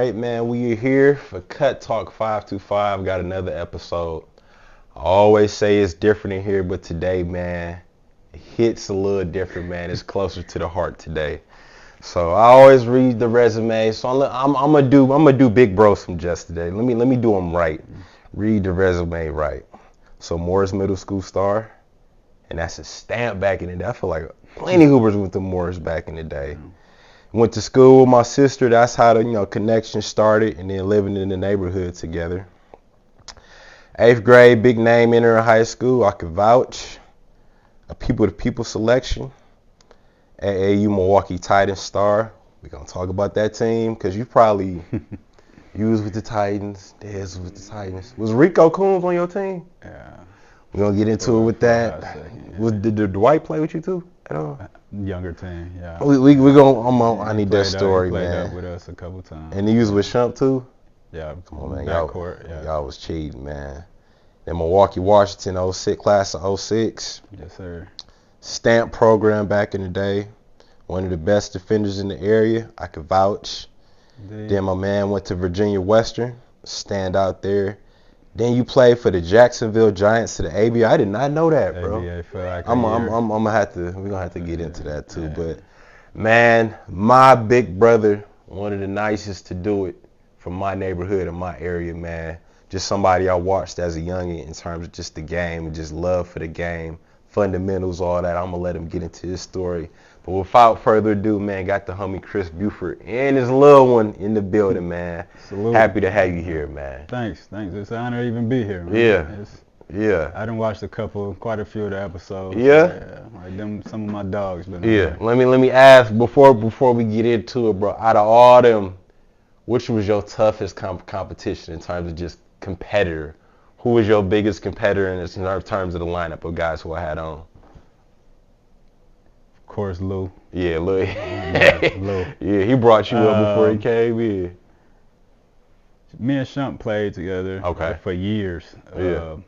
right, man. We are here for Cut Talk 525. Got another episode. I always say it's different in here, but today, man, it hits a little different, man. It's closer to the heart today. So I always read the resume. So I'm gonna do Big Bro some just today. Let me do them right. Read the resume right. So Morris Middle School star, and that's a stamp back in the day. I feel like plenty Hoopers went to Morris back in the day. Went to school with my sister. That's how the connection started, and then living in the neighborhood together. 8th grade, big name entering high school. I could vouch. A people-to-people selection. AAU Milwaukee Titans star. We're gonna talk about that team because you probably was with the Titans. Dez was with the Titans. Was Rico Coombs on your team? Yeah. We're gonna get into it with that. Did Dwight play with you too at all? Younger team, yeah. We gonna. I need that story, he played man. Up with us a couple times. And he was with Shump too. Yeah. Come on, man. Y'all was cheating, man. Then Milwaukee, Washington, 06 class of 06. Yes, sir. Stamp program back in the day. One of the best defenders in the area. I could vouch. Indeed. Then my man went to Virginia Western. Stand out there. Then you played for the Jacksonville Giants to the ABA. I did not know that, bro. ABA for like we're gonna have to get into that too. But man, my big brother, one of the nicest to do it from my neighborhood and my area, man. Just somebody I watched as a youngin' in terms of just the game and just love for the game, fundamentals, all that. I'm gonna let him get into his story. But without further ado, man, got the homie Chris Buford and his little one in the building, man. Salute. Happy to have you here, man. Thanks. It's an honor to even be here, man. Yeah. I done watched quite a few of the episodes. Yeah. Like them, some of my dogs been. Yeah. Let me ask before we get into it, bro. Out of all them, which was your toughest competition in terms of just competitor? Who was your biggest competitor in terms of the lineup of guys who I had on? Of course, Lou. Yeah, Lou. Lou. Yeah, he brought you up before he came in. Me and Shump played together for years. Yeah.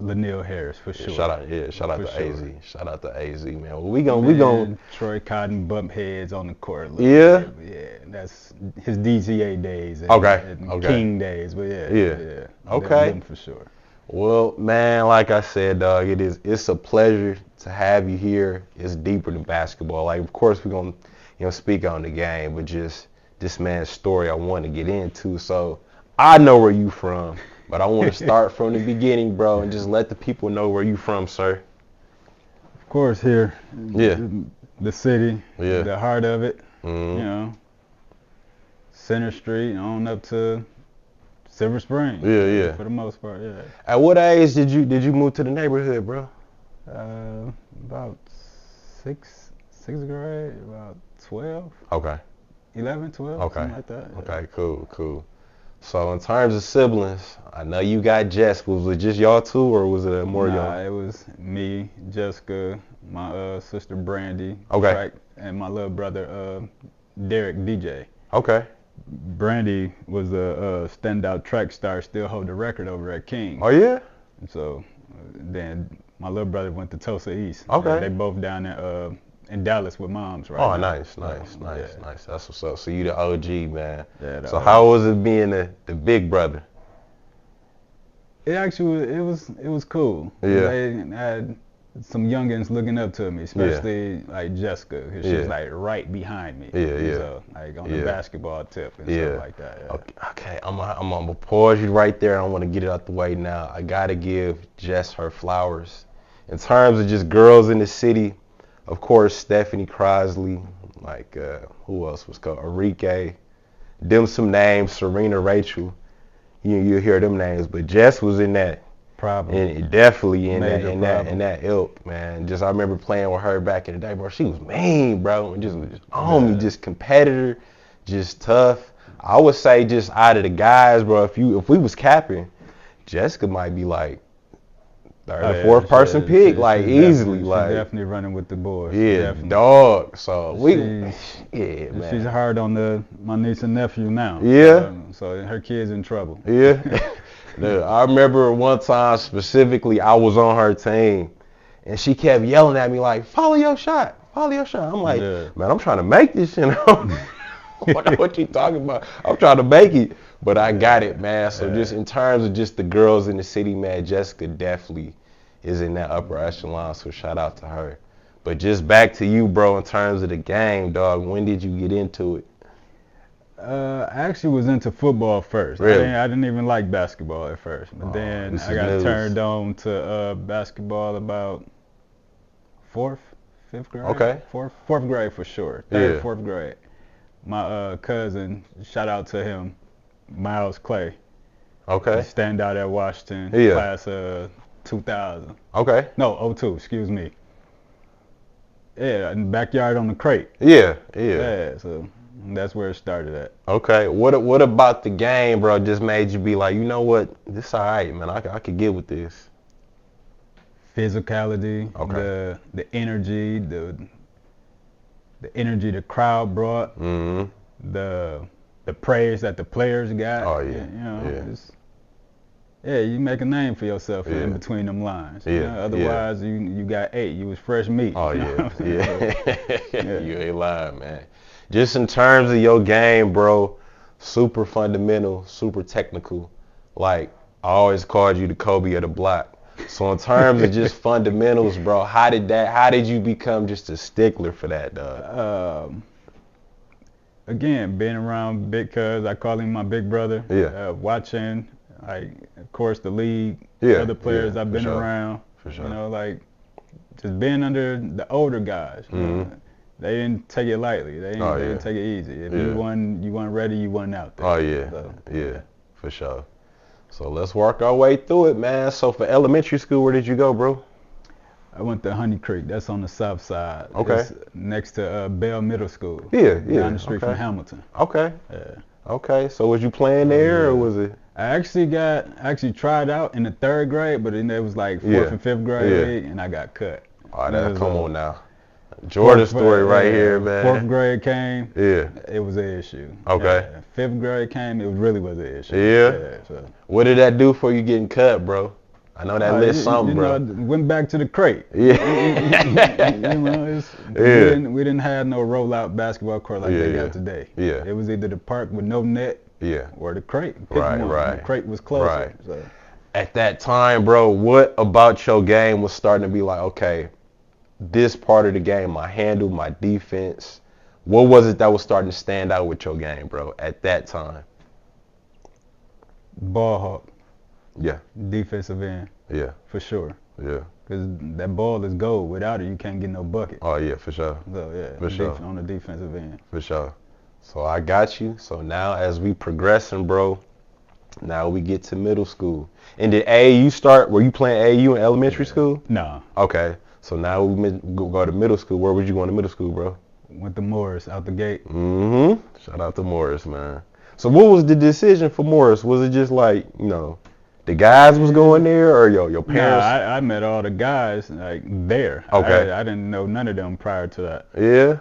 Laniel Harris for sure. Shout out to AZ. Shout out to AZ, man. Well, we gon' Troy Cotton bump heads on the court. Yeah. Yeah, that's his DGA days. And, Okay. King days, but yeah. Okay. Them for sure. Well, man, like I said, dog, it's a pleasure to have you here. It's deeper than basketball. Like, of course, we're gonna speak on the game, but just this man's story I want to get into. So I know where you from, but I want to start from the beginning, bro, and just let the people know where you from, sir. Of course, here. Yeah. The city. Yeah. The heart of it. Mm-hmm. Center Street on up to Silver Spring. Yeah. For the most part, yeah. At what age did you move to the neighborhood, bro? About sixth grade, about 12. Okay. 11, 12, something like that. Yeah. Okay, cool. So in terms of siblings, I know you got Jess. Was it just y'all two, or was it more y'all? Nah, it was me, Jessica, my sister Brandy, and my little brother Derek DJ. Okay. Brandy was a standout track star, still hold the record over at King. Oh yeah. And so then my little brother went to Tulsa East. Okay. They both down there in Dallas with moms right now. Nice. That's what's up. So you the OG, man. Yeah. So how was it being the big brother? It actually it was cool. Yeah. I had some youngins looking up to me, especially like Jessica, because she's like right behind me. Yeah. So like on the basketball tip and stuff like that. Yeah. Okay. I'm gonna pause you right there. I want to get it out the way now. I gotta give Jess her flowers. In terms of just girls in the city, of course, Stephanie Crosley, like who else was called? Arike, them some names, Serena Rachel. You hear them names, but Jess was in that. Probably. And definitely in that ilk, man. Just I remember playing with her back in the day, bro. She was mean, bro, and just on me, just competitor, just tough. I would say just out of the guys, bro, if we was capping, Jessica might be like third or fourth person pick, like easily, like definitely running with the boys. Yeah, dog. So man. She's hard on my niece and nephew now. Yeah. So her kid's in trouble. Yeah. I remember one time specifically, I was on her team, and she kept yelling at me like, "Follow your shot." I'm like, man, I'm trying to make this, what you talking about? I'm trying to make it. But I got it, man. So just in terms of just the girls in the city, man, Jessica definitely is in that upper echelon. So shout out to her. But just back to you, bro, in terms of the game, dog. When did you get into it? I actually was into football first. Really? I didn't even like basketball at first. But then I got turned on to basketball about fifth grade. Okay. Fourth grade for sure. Fourth grade. My cousin, shout out to him, Miles Clay. Okay. Stand out at Washington, class 2000. Okay. No, 02, excuse me. Yeah, in the backyard on the crate. Yeah. So that's where it started at. Okay. What about the game, bro, just made you be like, you know what, this all right, man, I could get with this? Physicality, the energy, the energy the crowd brought, the praise that the players got. Oh yeah. You make a name for yourself in between them lines. Otherwise, you got 8. You was fresh meat. Oh yeah. You ain't lying, man. Just in terms of your game, bro, super fundamental, super technical. Like I always called you the Kobe of the block. So in terms of just fundamentals, bro, how did you become just a stickler for that, dog? Again, being around Big Cuz, I call him my big brother. Watching, like, of course, the league, other players I've been around. For sure. You know, like, just being under the older guys. You know, they didn't take it lightly. They didn't take it easy. If you weren't ready, you wasn't out there. Oh yeah, for sure. So let's work our way through it, man. So for elementary school, where did you go, bro? I went to Honey Creek. That's on the south side. Okay. It's next to Bell Middle School. Down the street from Hamilton. Okay. Okay. So was you playing there, or was it? I actually tried out in the 3rd grade, but then it was like 4th and 5th grade league, and I got cut. Oh, come on now. Jordan story right here, man. 4th grade came. It was an issue. Okay. 5th grade came. It really was an issue. So. What did that do for you getting cut, bro? I know that lit something, bro. Went back to the crate. Yeah. We didn't have no rollout basketball court like they got today. It was either the park with no net or the crate. Right. The crate was closer. Right. So. At that time, bro, what about your game was starting to be like, okay, this part of the game, my handle, my defense, what was it that was starting to stand out with your game, bro, at that time? Ball hawk. Yeah. Defensive end. Yeah. For sure. Yeah. Because that ball is gold. Without it, you can't get no bucket. Oh, yeah, for sure. So, for sure. On the defensive end. For sure. So I got you. So now as we progressing, bro, now we get to middle school. And did AAU start? Were you playing AAU in elementary school? No. Okay. So now we go to middle school. Where would you go to middle school, bro? Went to Morris out the gate. Shout out to Morris, man. So what was the decision for Morris? Was it just like, you know, the guys was going there, or your parents? Nah, I met all the guys like there. Okay. I didn't know none of them prior to that. Yeah.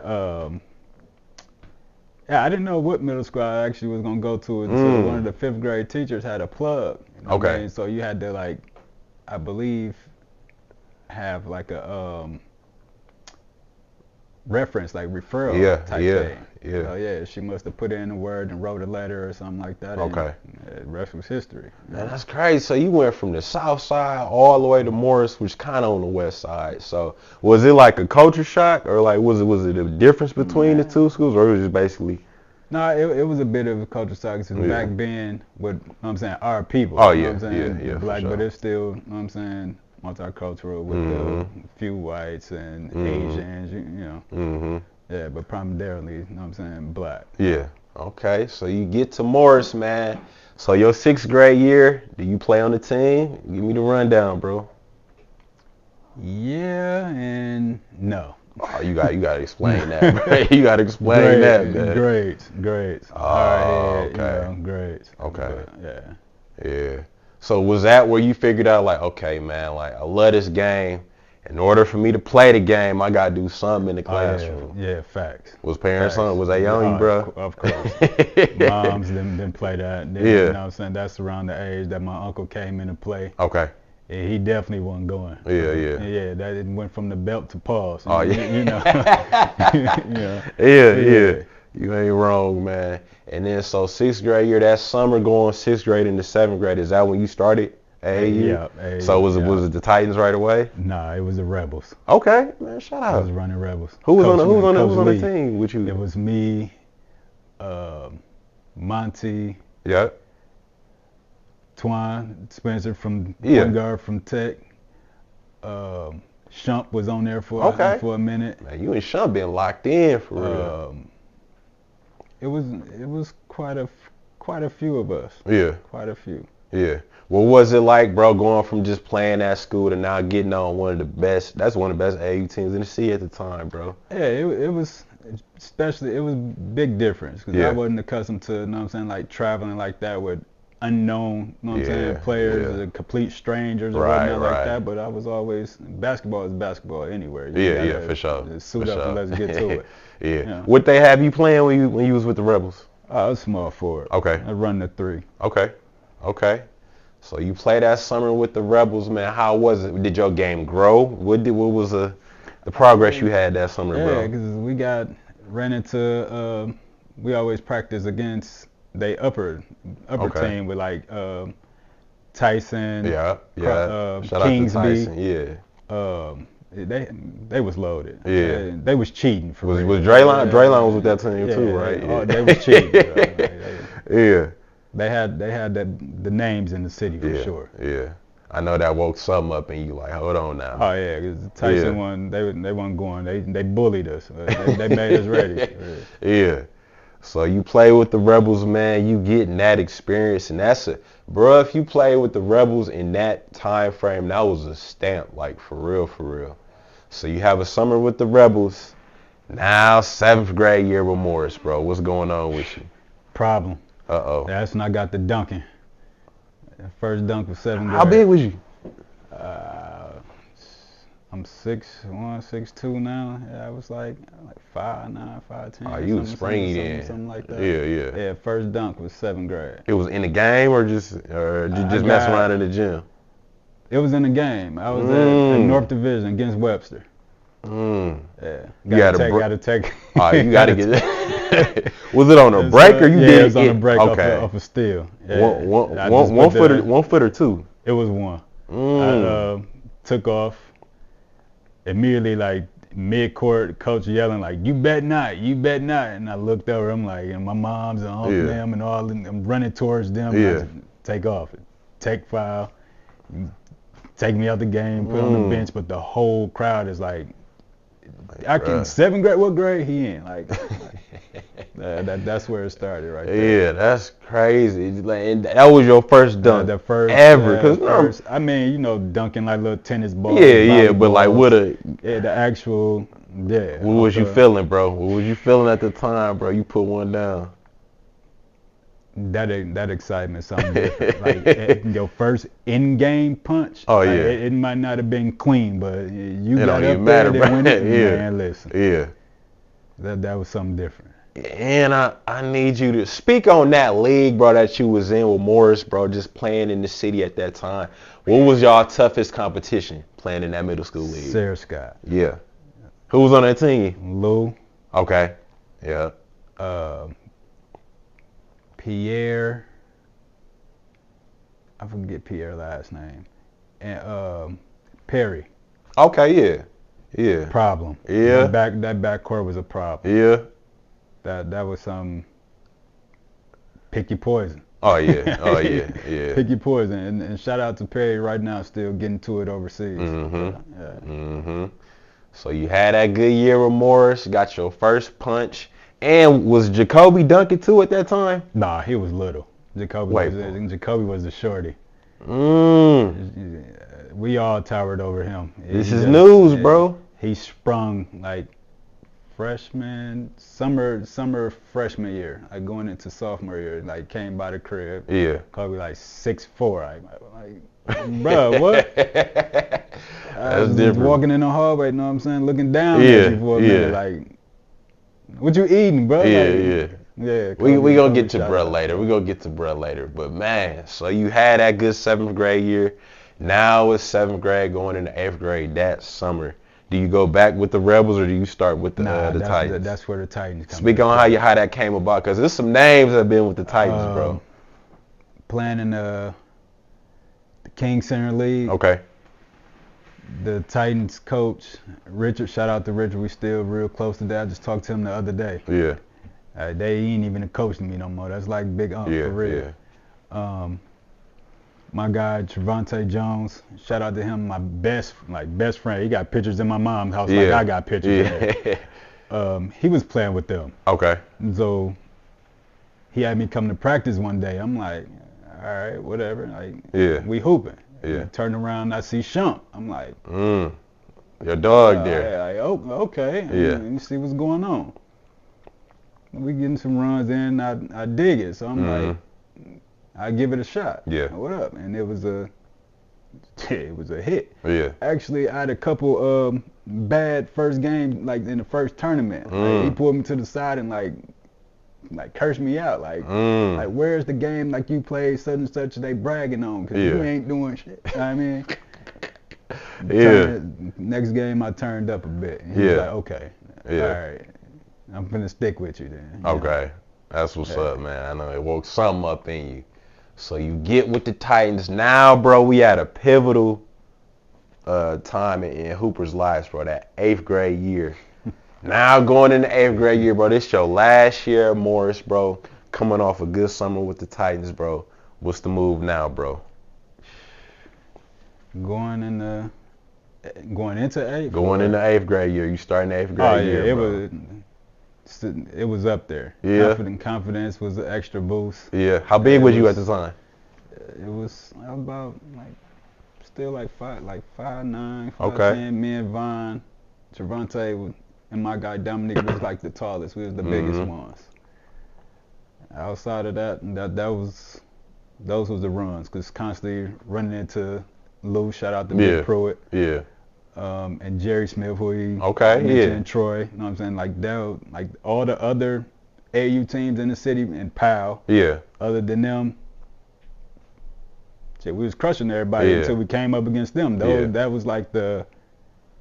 I didn't know what middle school I actually was gonna go to until one of the 5th grade teachers had a plug. You know what I mean? So you had to, like, I believe, have like a reference, like referral type thing. So she must have put in a word and wrote a letter or something like that. Okay. And the rest was history. Man, that's crazy. So you went from the south side all the way to Morris, which kind of on the west side. So was it like a culture shock, or like was it a difference between the two schools, or it was just basically? No, it was a bit of a culture shock because back then, with, you know what I'm saying, our people. Oh, you know what I'm saying? Black, sure. But it's still, you know what I'm saying, multicultural with a few whites and Asians, you know. Yeah, but primarily, you know what I'm saying, black. Yeah. Okay. So you get to Morris, man. So your 6th grade year, do you play on the team? Give me the rundown, bro. Yeah and no. Oh, you got to explain that, bro. You got to explain that, man. Grades. Oh, okay. You know, grades. Okay. But, yeah. So was that where you figured out, like, okay, man, like, I love this game. In order for me to play the game, I got to do something in the classroom. Yeah, facts. Was parents something? Was they on you, bro? Of course. Moms didn't play that. Then, you know what I'm saying? That's around the age that my uncle came into play. Okay. Yeah, he definitely wasn't going. Yeah. That went from the belt to pause. Oh, yeah. You know. You ain't wrong, man. And then so sixth grade year, that summer going sixth grade into seventh grade, is that when you started AAU? Yeah. AAU, so was it the Titans right away? Nah, it was the Rebels. Okay, man, shout I out. was running Rebels. Who was on the team with you? It was me, Monty. Yeah. Twan Spencer from point guard from Tech. Shump was on there for a minute. Man, you and Shump been locked in for real. It was quite a few of us. Yeah. Quite a few. Yeah. What was it like, bro, going from just playing at school to now getting on one of the best? That's one of the best AAU teams in the city at the time, bro. Yeah, it was especially, it was big difference because I wasn't accustomed to, you know what I'm saying, like traveling like that with unknown, you know what I'm saying, players, complete strangers or whatnot like that. But I was always, basketball is basketball anywhere. Yeah, for sure. Suit up and let's get to it. Yeah. What they have you playing when you was with the Rebels? I was small forward. Okay. I run the 3. Okay. So you played that summer with the Rebels, man. How was it? Did your game grow? What was the progress you had that summer, bro? Yeah, because ran into, we always practice against the upper team with like Tyson. Yeah. Shout Kingsby. out to Tyson. Yeah. They was loaded. Yeah. They was cheating for real. Was Draylon? Draylon was with that team too, right? Yeah. They was cheating. Yeah. They had the names in the city for sure. Yeah. I know that woke something up and you like, hold on now. Oh yeah, because Tyson won. They weren't going. They bullied us. They made us ready. Yeah. So you play with the Rebels, man. You getting that experience, and bro. If you play with the Rebels in that time frame, that was a stamp, like for real. So you have a summer with the Rebels. Now 7th grade year with Morris, bro. What's going on with you? Problem. Uh-oh. That's when I got the dunking. First dunk was 7th grade. How big was you? I'm 6'1", 6'2" now. Yeah, I was like 5'9", 5'10". Oh, you was springy then. Something like that. Yeah. Yeah, first dunk was 7th grade. It was in the game or just mess around in the gym? It was in the game. I was at North Division against Webster. Yeah. Gotta take. Oh, you gotta get it. Was it on a break or you did it? Yeah, it was on a break off a steal. Yeah. One foot or two? It was one. I took off. Immediately, like mid-court, coach yelling like, "You bet not, you bet not!" And I looked over. I'm like, and my mom's and all them and all. And I'm running towards them. Yeah. Take off, take foul, take me out the game, put on the bench. But the whole crowd is like, I can 7th grade. What grade he in? Like that's where it started right there. Yeah, that's crazy. And that was your first dunk the first ever. I mean, you know, dunking like little tennis balls. Yeah, but like the actual. Yeah. What was you feeling, bro? What was you feeling at the time, bro? You put one down. That excitement, something different. Like your first in-game punch. Oh yeah. It might not have been clean, but you got don't up even there matter, and win it. Yeah. Man, listen. Yeah. That was something different. And I need you to speak on that league, bro, that you was in with Morris, bro, just playing in the city at that time. What was y'all toughest competition playing in that middle school league? Sarah Scott. Yeah. Who was on that team? Lou. Okay. Yeah. Pierre. I forget Pierre's last name. And Perry. Okay, yeah. Problem. Yeah. That backcourt was a problem. Yeah. That was some pick your poison. Oh yeah. Pick your poison. And shout out to Perry right now, still getting to it overseas. So you had that good year with Morris, got your first punch. And was Jacoby dunking too at that time? Nah, he was little. Jacoby was the shorty. We all towered over him. This is news, bro. He sprung like summer freshman year, like going into sophomore year, like came by the crib. Yeah. Kobe like 6'4". Like, bro, what? I was just walking in the hallway, you know what I'm saying, looking down at you for a minute, like, what you eating, bro? Yeah. Kobe, we gonna get to bruh later. But man, so you had that good 7th grade year. Now it's 7th grade going into 8th grade that summer. Do you go back with the Rebels or do you start with the Titans? That's where the Titans come. Speak on how that came about, because there's some names that have been with the Titans, bro. Playing in the King Center League. Okay. The Titans coach, Richard, shout out to Richard, we still real close to that. I just talked to him the other day. Yeah. They ain't even coaching me no more. That's like Big Unc for real. Yeah. My guy Trevante Jones, shout out to him, my best friend. He got pictures in my mom's house like I got pictures in there. He was playing with them. Okay. So he had me come to practice one day. I'm like, all right, whatever. Like, we hooping. Yeah. Turn around, I see Shump. I'm like, your dog there. Like, oh, okay. Yeah. Let me see what's going on. We getting some runs in. I dig it. So I'm like, I give it a shot. Yeah. What up? And it was a hit. Yeah. Actually, I had a couple bad first game, like in the first tournament. Like, he pulled me to the side and like cursed me out. Like where's the game like you played such and such they bragging on? Because you ain't doing shit. You know what I mean? Next game I turned up a bit. And he was like, okay. All right. I'm gonna stick with you then. Okay. That's what's up, man. I know it woke something up in you. So you get with the Titans. Now, bro, we had a pivotal time in Hooper's lives, bro, that 8th grade year. Now going in the 8th grade year, bro, this your last year at Morris, bro. Coming off a good summer with the Titans, bro. What's the move now, bro? Going into 8th? Going in the 8th grade year. You starting the 8th grade year, bro. It was up there. Yeah. Confidence was an extra boost. Yeah. How big was you at the time? I was about still like 5'9", 5'10". Okay. Me and Von, Trevante, and my guy Dominic was like the tallest. We was the biggest ones. Outside of that, those was the runs, cause constantly running into Lou. Shout out to Big Pruitt. Yeah. And Jerry Smith, who he mentioned, Troy. You know what I'm saying? Like all the other AU teams in the city and Powell. Yeah. Other than them, shit, we was crushing everybody until we came up against them. That was like the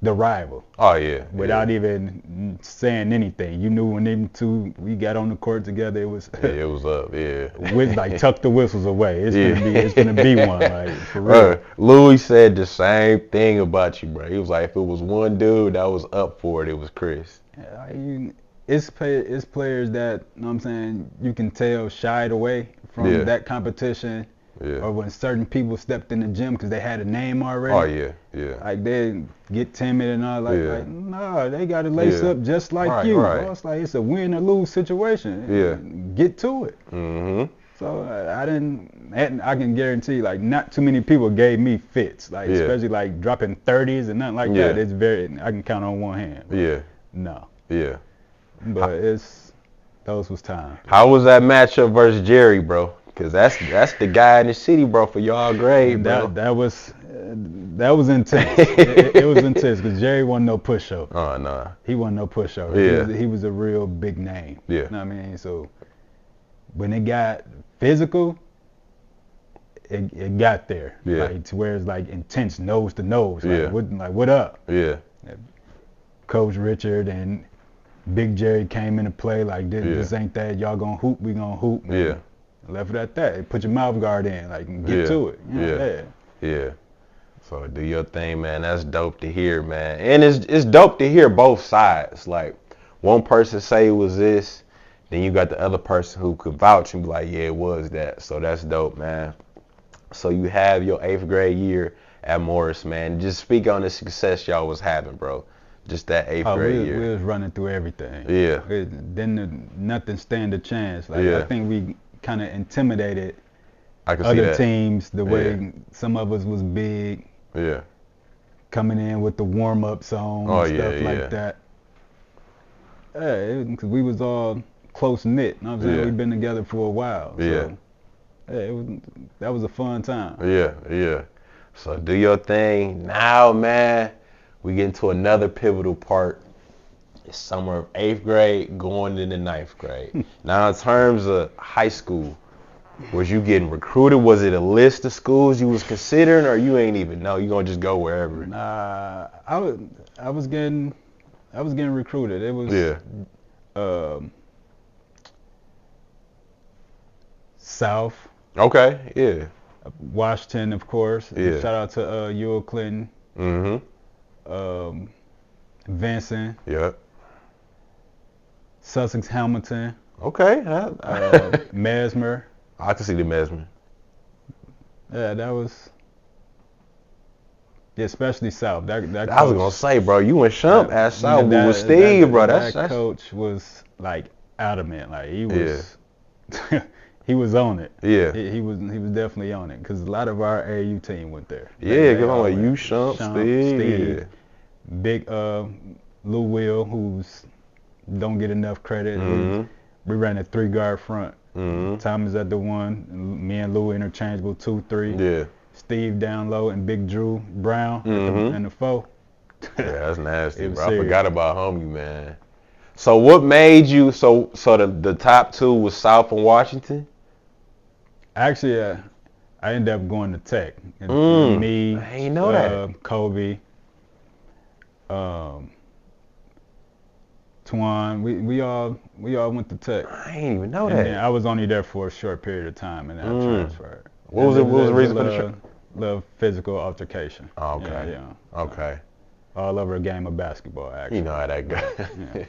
rival. Oh yeah. Without even saying anything, you knew when them two we got on the court together, it was. It was up. Yeah. With tuck the whistles away. It's gonna be one. Like for real. Louis said the same thing about you, bro. He was like, if it was one dude that was up for it, it was Chris. Yeah, it's players that, you know what I'm saying, you can tell shied away from that competition. Yeah. Or when certain people stepped in the gym because they had a name already. Oh yeah, yeah. Like they get timid and all like no, they got to lace up just like you. Right. Bro. It's like it's a win or lose situation. Yeah. Get to it. So I can guarantee like not too many people gave me fits. Like especially like dropping 30s and nothing like that. It's I can count on one hand. Yeah. No. Yeah. But those was time. How was that matchup versus Jerry, bro? Cause that's the guy in the city, bro, for y'all grade, bro. That was intense. it was intense because Jerry wasn't no pushover. Oh no. He wasn't no pushover. Yeah. He was a real big name. Yeah. You know what I mean? So when it got physical, it got there. Yeah. Like to where it's like intense nose to nose. Yeah. What up? Yeah. Coach Richard and Big Jerry came into play like this ain't that. Y'all gonna hoop, we gonna hoop. Man. Yeah. Left it at that. Put your mouth guard in, like, and get to it. You know, yeah. So do your thing, man. That's dope to hear, man. And it's dope to hear both sides. Like, one person say it was this, then you got the other person who could vouch and be like, yeah, it was that. So that's dope, man. So you have your 8th grade year at Morris, man. Just speak on the success y'all was having, bro. Just that 8th grade year. We was running through everything. Yeah. Nothing stand a chance. Like I think we kind of intimidated other teams the way some of us was big. Yeah. Coming in with the warm-up zone and stuff like that. Yeah, because we was all close-knit. You know what I'm saying? We've been together for a while. So, that was a fun time. Yeah. So do your thing. Now, man, we get into another pivotal part. It's summer of 8th grade going into 9th grade. Now, in terms of high school, Was you getting recruited? Was it a list of schools you was considering, or you ain't even know? You gonna just go wherever? Nah, I was getting recruited. It was um, South. Okay, yeah. Washington, of course. Yeah. Shout out to Ewell Clinton. Mm-hmm. Vincent. Yep. Sussex Hamilton. Okay. Mesmer. I can see the Mesmer. Yeah, that was. Yeah, especially South. That I was gonna say, bro, you and Shump at South with Steve, bro. That's coach was like adamant. Like he was. Yeah. He was on it. Yeah. He was definitely on it because a lot of our AU team went there. Yeah, because I'm like you, Shump, Steve. Yeah. Big Lou Will, who's don't get enough credit. Mm-hmm. We ran a 3-guard front. Mm-hmm. Thomas at the 1. Me and Lou interchangeable 2-3. Yeah. Steve down low and Big Drew Brown in the 4. Yeah, that's nasty, bro. Serious. I forgot about homie, man. So what made you so the top 2 was South and Washington? Actually, I ended up going to Tech. And me, I ain't know that. Kobe, Twan, we all went to Tech. I ain't even know and that. Then I was only there for a short period of time, and then I transferred. What was the reason for the transfer? Little physical altercation. Oh, okay. Yeah. Okay. All over a game of basketball, actually. You know how that goes.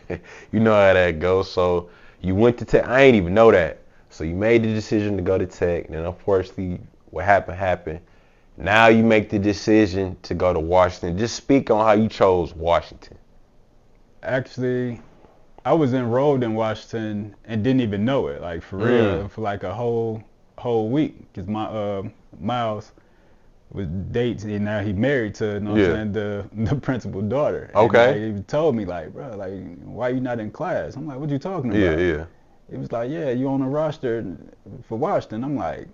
Yeah. You know how that goes. So you went to Tech. I ain't even know that. So you made the decision to go to Tech, and then unfortunately, what happened. Now you make the decision to go to Washington. Just speak on how you chose Washington. Actually, I was enrolled in Washington and didn't even know it, like for real, for like a whole week, because my Miles was dates, and now he married to, you know what I'm saying, the principal's daughter. Okay. And, he told me like, bro, like, why you not in class? I'm like, what you talking about? Yeah. He was like, yeah, you on the roster for Washington. I'm like,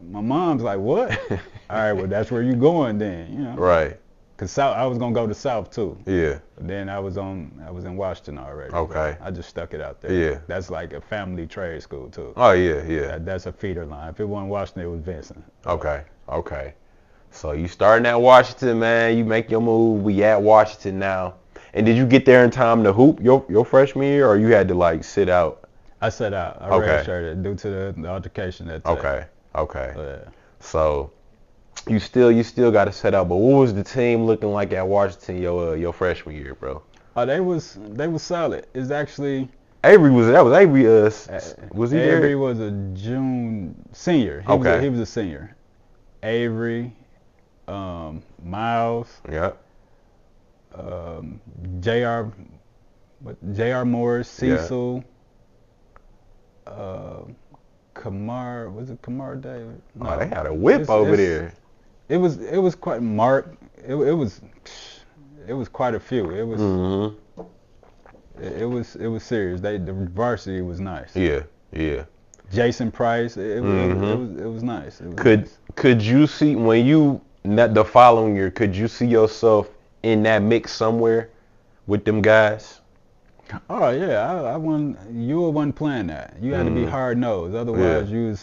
my mom's like, what? All right, well, that's where you going then, you know? Right. Cause South, I was gonna go to South too. Yeah. But then I was in Washington already. Okay. I just stuck it out there. Yeah. That's like a family trade school too. Oh yeah. That's a feeder line. If it wasn't Washington, it was Vincent. Okay. So you starting at Washington, man. You make your move. We at Washington now. And did you get there in time to hoop your freshman year, or you had to like sit out? I sat out. I redshirted due to the altercation that day. Okay. Yeah. So you still got to set out. But what was the team looking like at Washington your freshman year, bro? Oh, they was solid. It's actually Avery was Avery. Was he there? Avery was a June senior. He was a senior. Avery, Miles. Yeah. J.R. Morris, Cecil. Kamar, was it Kamar David? No. Oh, they had a whip over there. It was quite Mark. It was quite a few. It was it was serious. The varsity was nice. Yeah. Jason Price. It was nice. Could you see when you the following year? Could you see yourself in that mix somewhere with them guys? Oh yeah, I wasn't playing that. You had to be hard nosed. Otherwise, you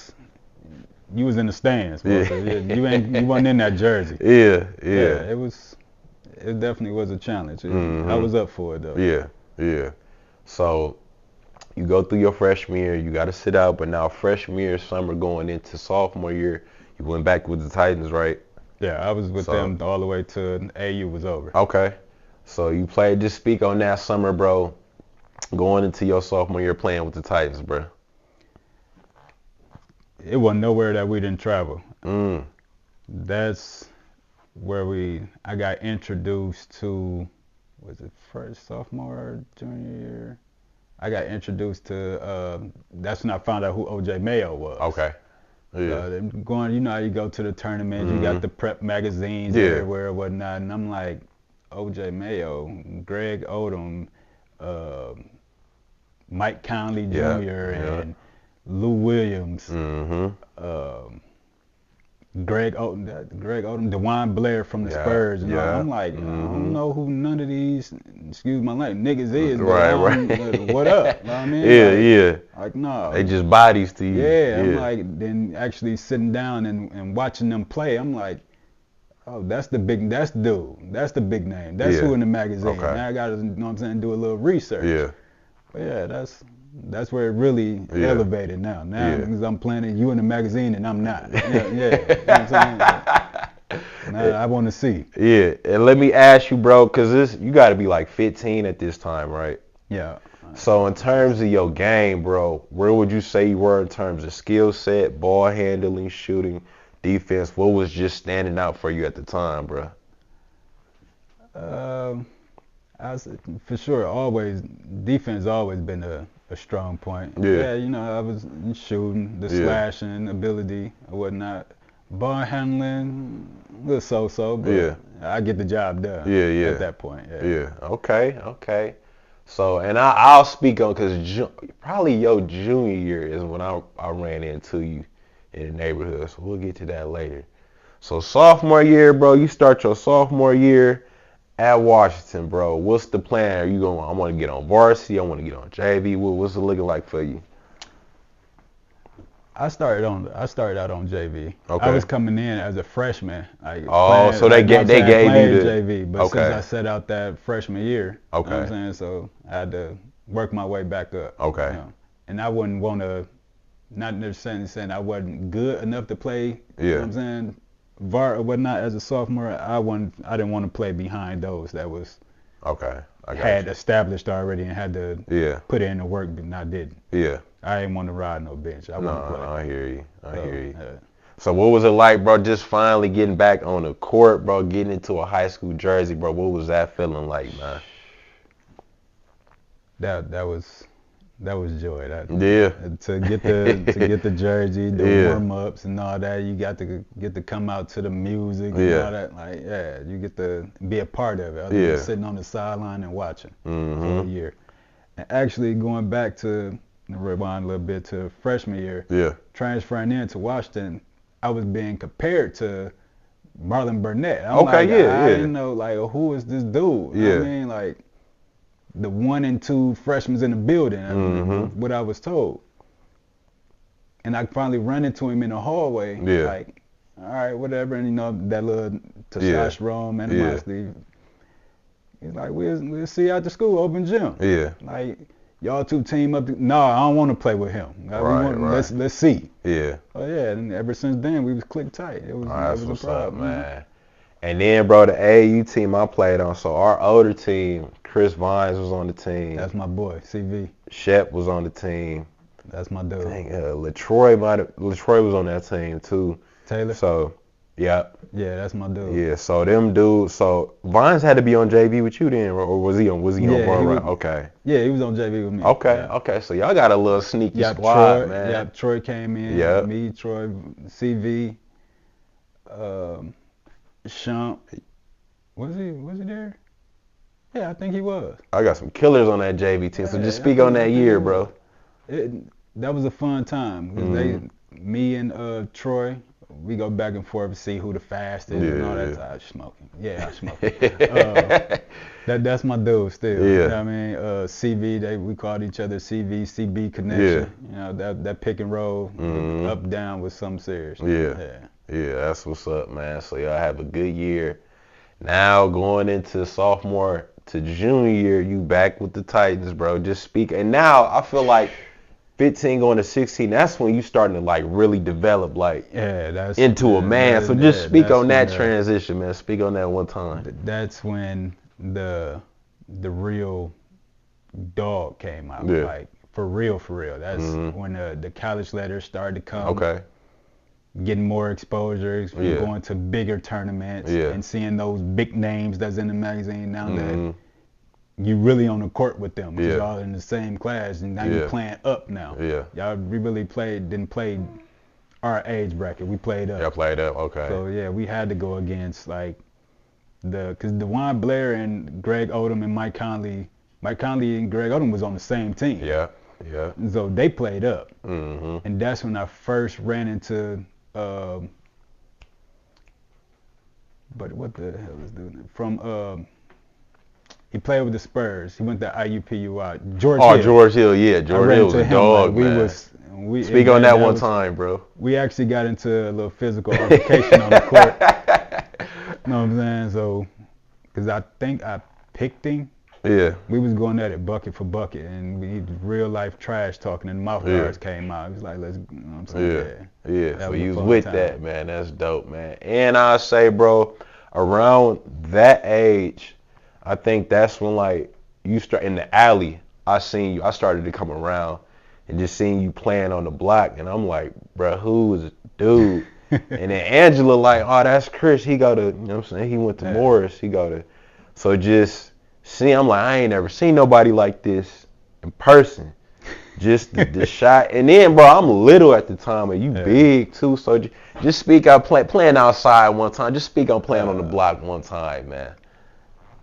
was in the stands. You wasn't in that jersey. Yeah. It definitely was a challenge. I was up for it though. Yeah. So you go through your freshman year, you got to sit out. But now freshman year, summer going into sophomore year, you went back with the Titans, right? Yeah, I was with them all the way to AU was over. Okay. So you played. Just speak on that summer, bro. Going into your sophomore year playing with the Titans, bro. It wasn't nowhere that we didn't travel. That's where I got introduced to, was it first sophomore or junior year? I got introduced to, that's when I found out who OJ Mayo was. Okay. Yeah. Going, you know how you go to the tournament, you got the prep magazines everywhere and whatnot, and I'm like, OJ Mayo, Greg Odom, Mike Conley Jr. and Lou Williams, Greg Oden, DeJuan Blair from the Spurs, and all. I'm like, I don't know who none of these, excuse my language, niggas is, but right. What up? You know what I mean? Yeah. Like, no. They just bodies to you. Yeah, I'm like, then actually sitting down and watching them play, I'm like, oh, that's the big name. That's who in the magazine. Okay. Now I gotta, you know what I'm saying, do a little research. Yeah. But yeah, that's where it really elevated now. Now because I'm playing you in the magazine and I'm not. Yeah. You know what I'm saying? Now I want to see. Yeah, and let me ask you, bro, because you got to be like 15 at this time, right? Yeah. So in terms of your game, bro, where would you say you were in terms of skill set, ball handling, shooting, defense? What was just standing out for you at the time, bro? I was, for sure, defense always been a strong point. Yeah. You know, I was shooting, the slashing ability or whatnot. Ball handling, a little so-so, but I get the job done at that point. Yeah. Okay. So, and I'll speak on, because probably your junior year is when I ran into you in the neighborhood, so we'll get to that later. So sophomore year, bro, you start your sophomore year at Washington, bro. What's the plan? Are you going, I want to get on varsity, I want to get on JV. What's it looking like for you? I started out on JV. Okay. I was coming in as a freshman. So they gave you the JV, but since I set out that freshman year, you know what I'm saying, so I had to work my way back up. Okay. You know? And I wouldn't want to, not necessarily saying I wasn't good enough to play. You know what I'm saying, VAR or whatnot as a sophomore. I didn't want to play behind those that was had established already and had to put in the work, but I didn't. Yeah. I didn't want to ride no bench. I want to play. I hear you. I hear you. So what was it like, bro, just finally getting back on the court, bro, getting into a high school jersey, bro? What was that feeling like, man? That was joy. To get the jersey, the warm ups and all that, you got to get to come out to the music and all that. Like, you get to be a part of it. I was just sitting on the sideline and watching for a year. And actually going back to rewind a little bit to freshman year, transferring into Washington, I was being compared to Marlon Burnett. I didn't know, like, who is this dude? I mean, like, the 1 and 2 freshmen in the building, what I was told. And I finally run into him in the hallway, like, all right, whatever, and you know, that little testosterone, animosity. He's like, we'll see you after school, open gym. Like, y'all two team up. No, I don't want to play with him. Let's see. Oh yeah, and ever since then we was clicked tight. It was a problem, man. And then, bro, the AAU team I played on. So our older team, Chris Vines was on the team. That's my boy, CV. Shep was on the team. That's my dude. Dang, Latroy was on that team too. Taylor. So, yeah, that's my dude. Yeah, so them dudes. So Vines had to be on JV with you then, or was he on? Okay. Yeah, he was on JV with me. Okay. So y'all got a little sneaky squad, man. Yeah, Troy came in. Me, Troy, CV, Shump. Was he there? Yeah, I think he was. I got some killers on that JV team. So just speak on that year, bro. That was a fun time. Me and Troy, we go back and forth to see who the fastest and all that. I'm smoking. Yeah, I'm smoking. That's my dude still. You know what I mean? CV, we called each other CB connection. You know, that pick and roll, up, down was something serious. Yeah, that's what's up, man. So y'all have a good year. Now going into sophomore to junior year, you back with the Titans, bro. Just speak. And now I feel like 15 going to 16, that's when you starting to like really develop into a man. So just speak on that transition, man. Speak on that one time. That's when the real dog came out. Like for real. That's when the college letters started to come. Getting more exposure, going to bigger tournaments and seeing those big names that's in the magazine now that you really on the court with them. Because y'all in the same class and now you're playing up now. Y'all really didn't play our age bracket. We played up. Y'all played up, okay. So we had to go against like because DeJuan Blair and Greg Odom and Mike Conley and Greg Odom was on the same team. So they played up. And that's when I first ran into But what the hell is doing from? He played with the Spurs. He went to IUPUI. George Hill. George Hill, yeah. George Hill was a dog, like, man. Speak on that one time, bro. We actually got into a little physical altercation on the court. You know what I'm saying? So, because I think I picked him. Yeah. We was going at it bucket for bucket, and we real life trash talking, and mouth guards came out. It was like, let's, you know what I'm saying? Yeah. So you was with that, man. That's dope, man. And I say, bro, around that age, I think that's when, like, you start in the alley. I started to come around and just seeing you playing on the block, and I'm like, bro, who is dude? And then Angela, like, oh, that's Chris. He go to, you know what I'm saying? He went to Morris. He go to, so just see, I'm like, I ain't never seen nobody like this in person. Just the shot, and then, bro, I'm little at the time, and you big too. So just speak out playing outside one time. Just speak on playing on the block one time, man.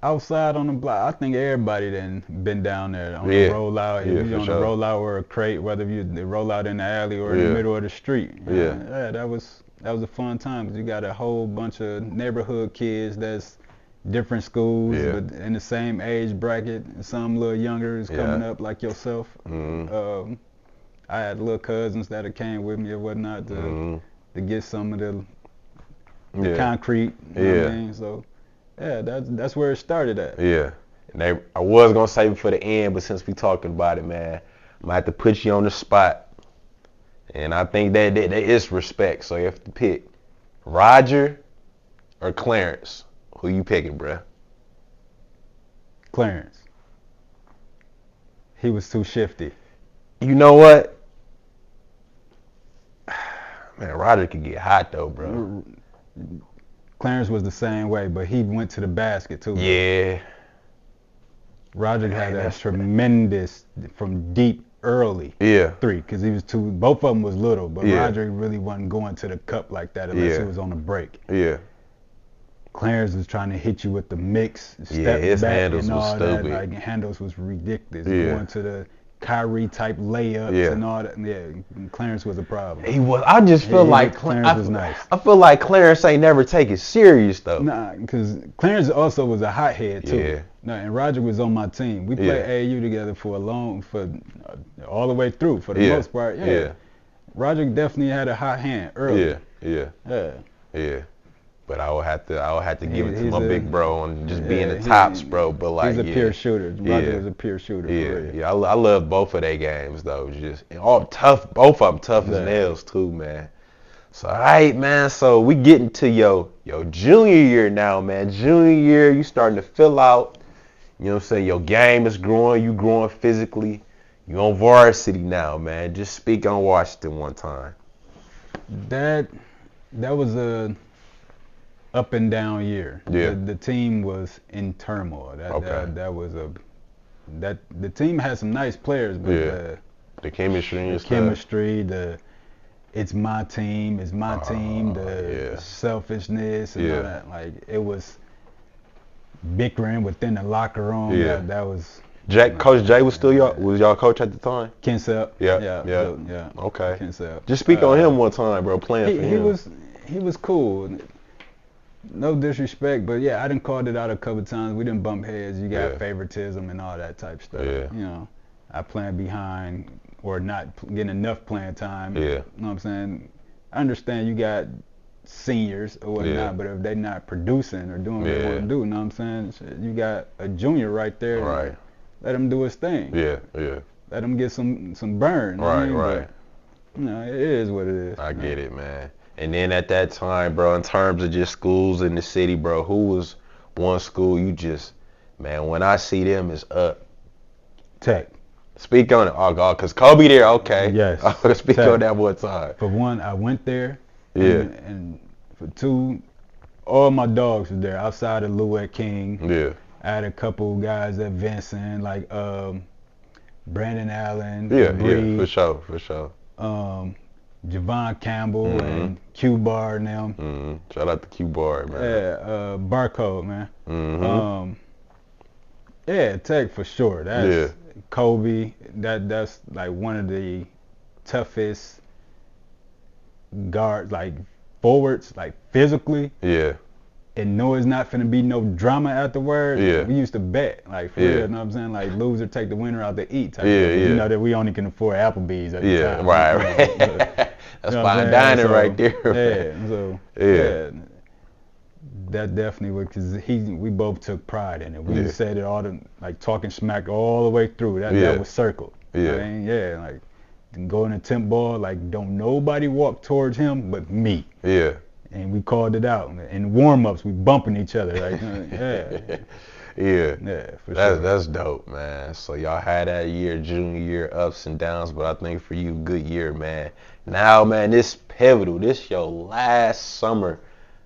Outside on the block, I think everybody then been down there on the rollout. If you're on the rollout or a crate, whether you roll out in the alley or in the middle of the street. Yeah, that was a fun time because you got a whole bunch of neighborhood kids that's different schools, but in the same age bracket. Some a little younger is coming up like yourself. I had little cousins that came with me or whatnot to get some of the concrete. You know what I mean? So. Yeah, that's where it started at. Yeah. And I was going to save it for the end, but since we talking about it, man, I'm going to have to put you on the spot. And I think that is respect. So you have to pick Roger or Clarence. Who you picking, bruh? Clarence. He was too shifty. You know what? Man, Roger could get hot, though, bro. Clarence was the same way, but he went to the basket too. Yeah. Roger had a tremendous from deep early three because he was both of them was little, but Roger really wasn't going to the cup like that unless he was on a break. Yeah. Clarence was trying to hit you with the mix, his back handles and all was stupid. that. Like handles was ridiculous. Going to the Kyrie type layups and all that. Yeah, Clarence was a problem. He was. I just feel like Clarence was nice. I feel like Clarence ain't never take it serious though. Nah, because Clarence also was a hothead too. Yeah. No, and Roger was on my team. We played AAU together for all the way through for the most part. Yeah. Roger definitely had a hot hand early. Yeah. But I would have to give it to my big bro and just being the tops, bro. But like, he's a pure shooter. Roger was a pure shooter. Yeah. I love both of their games though. Just all tough. Both of them tough as nails too, man. So all right, man. So we getting to your junior year now, man. Junior year, you starting to fill out. You know what I'm saying? Your game is growing. You growing physically. You on varsity now, man. Just speak on Washington one time. That was a up and down year. Yeah. The team was in turmoil. The team had some nice players, but the chemistry and it's my team, the selfishness and all that. Like it was bickering within the locker room. That was Coach Jay was still y'all coach at the time? Kensep. Yeah. Okay. Kensep. Just speak on him one time, bro. Playing for him. He was cool. No disrespect, but I done called it out a couple times. We didn't bump heads. You got favoritism and all that type stuff. Yeah. You know, I playing behind or not getting enough playing time. Yeah. You know what I'm saying? I understand you got seniors or whatnot, but if they not producing or doing what they want to do, you know what I'm saying? You got a junior right there. Right. Let him do his thing. Yeah. Let him get some burn. Right. But, you know, it is what it is. I get it, man. And then at that time, bro, in terms of just schools in the city, bro, who was one school you just, man, when I see them, it's up? Tech. Speak on it. Oh, God, because Kobe there, okay. Yes. Speak Tech. on that one time. For one, I went there. Yeah. And for two, all my dogs were there outside of Louis King. Yeah. I had a couple guys at Vincent, like Brandon Allen. Yeah, Bree, for sure. Javon Campbell and Q Bar and them. Shout out to Q Bar, man. Yeah, Barcode, man. Tech for sure. That's Kobe. That's like one of the toughest guards, like forwards, like physically. Yeah. and know it's not finna be no drama afterwards. Yeah. We used to bet, like, for real, you know what I'm saying? Like, loser take the winner out to eat type Yeah, of. yeah. You know that we only can afford Applebee's at the Yeah, time. right. That's fine dining right there. Yeah, so, Yeah. that definitely would, because we both took pride in it. We Yeah. said it all, like, talking smack all the way through. That was circled. Yeah. I mean, yeah, like, go in a temp ball, like, don't nobody walk towards him but me. Yeah. And we called it out. In warm-ups, we bumping each other. Like, yeah. Yeah, for sure. That's dope, man. So y'all had that year, junior year, ups and downs, but I think for you, good year, man. Now, man, this pivotal. This your last summer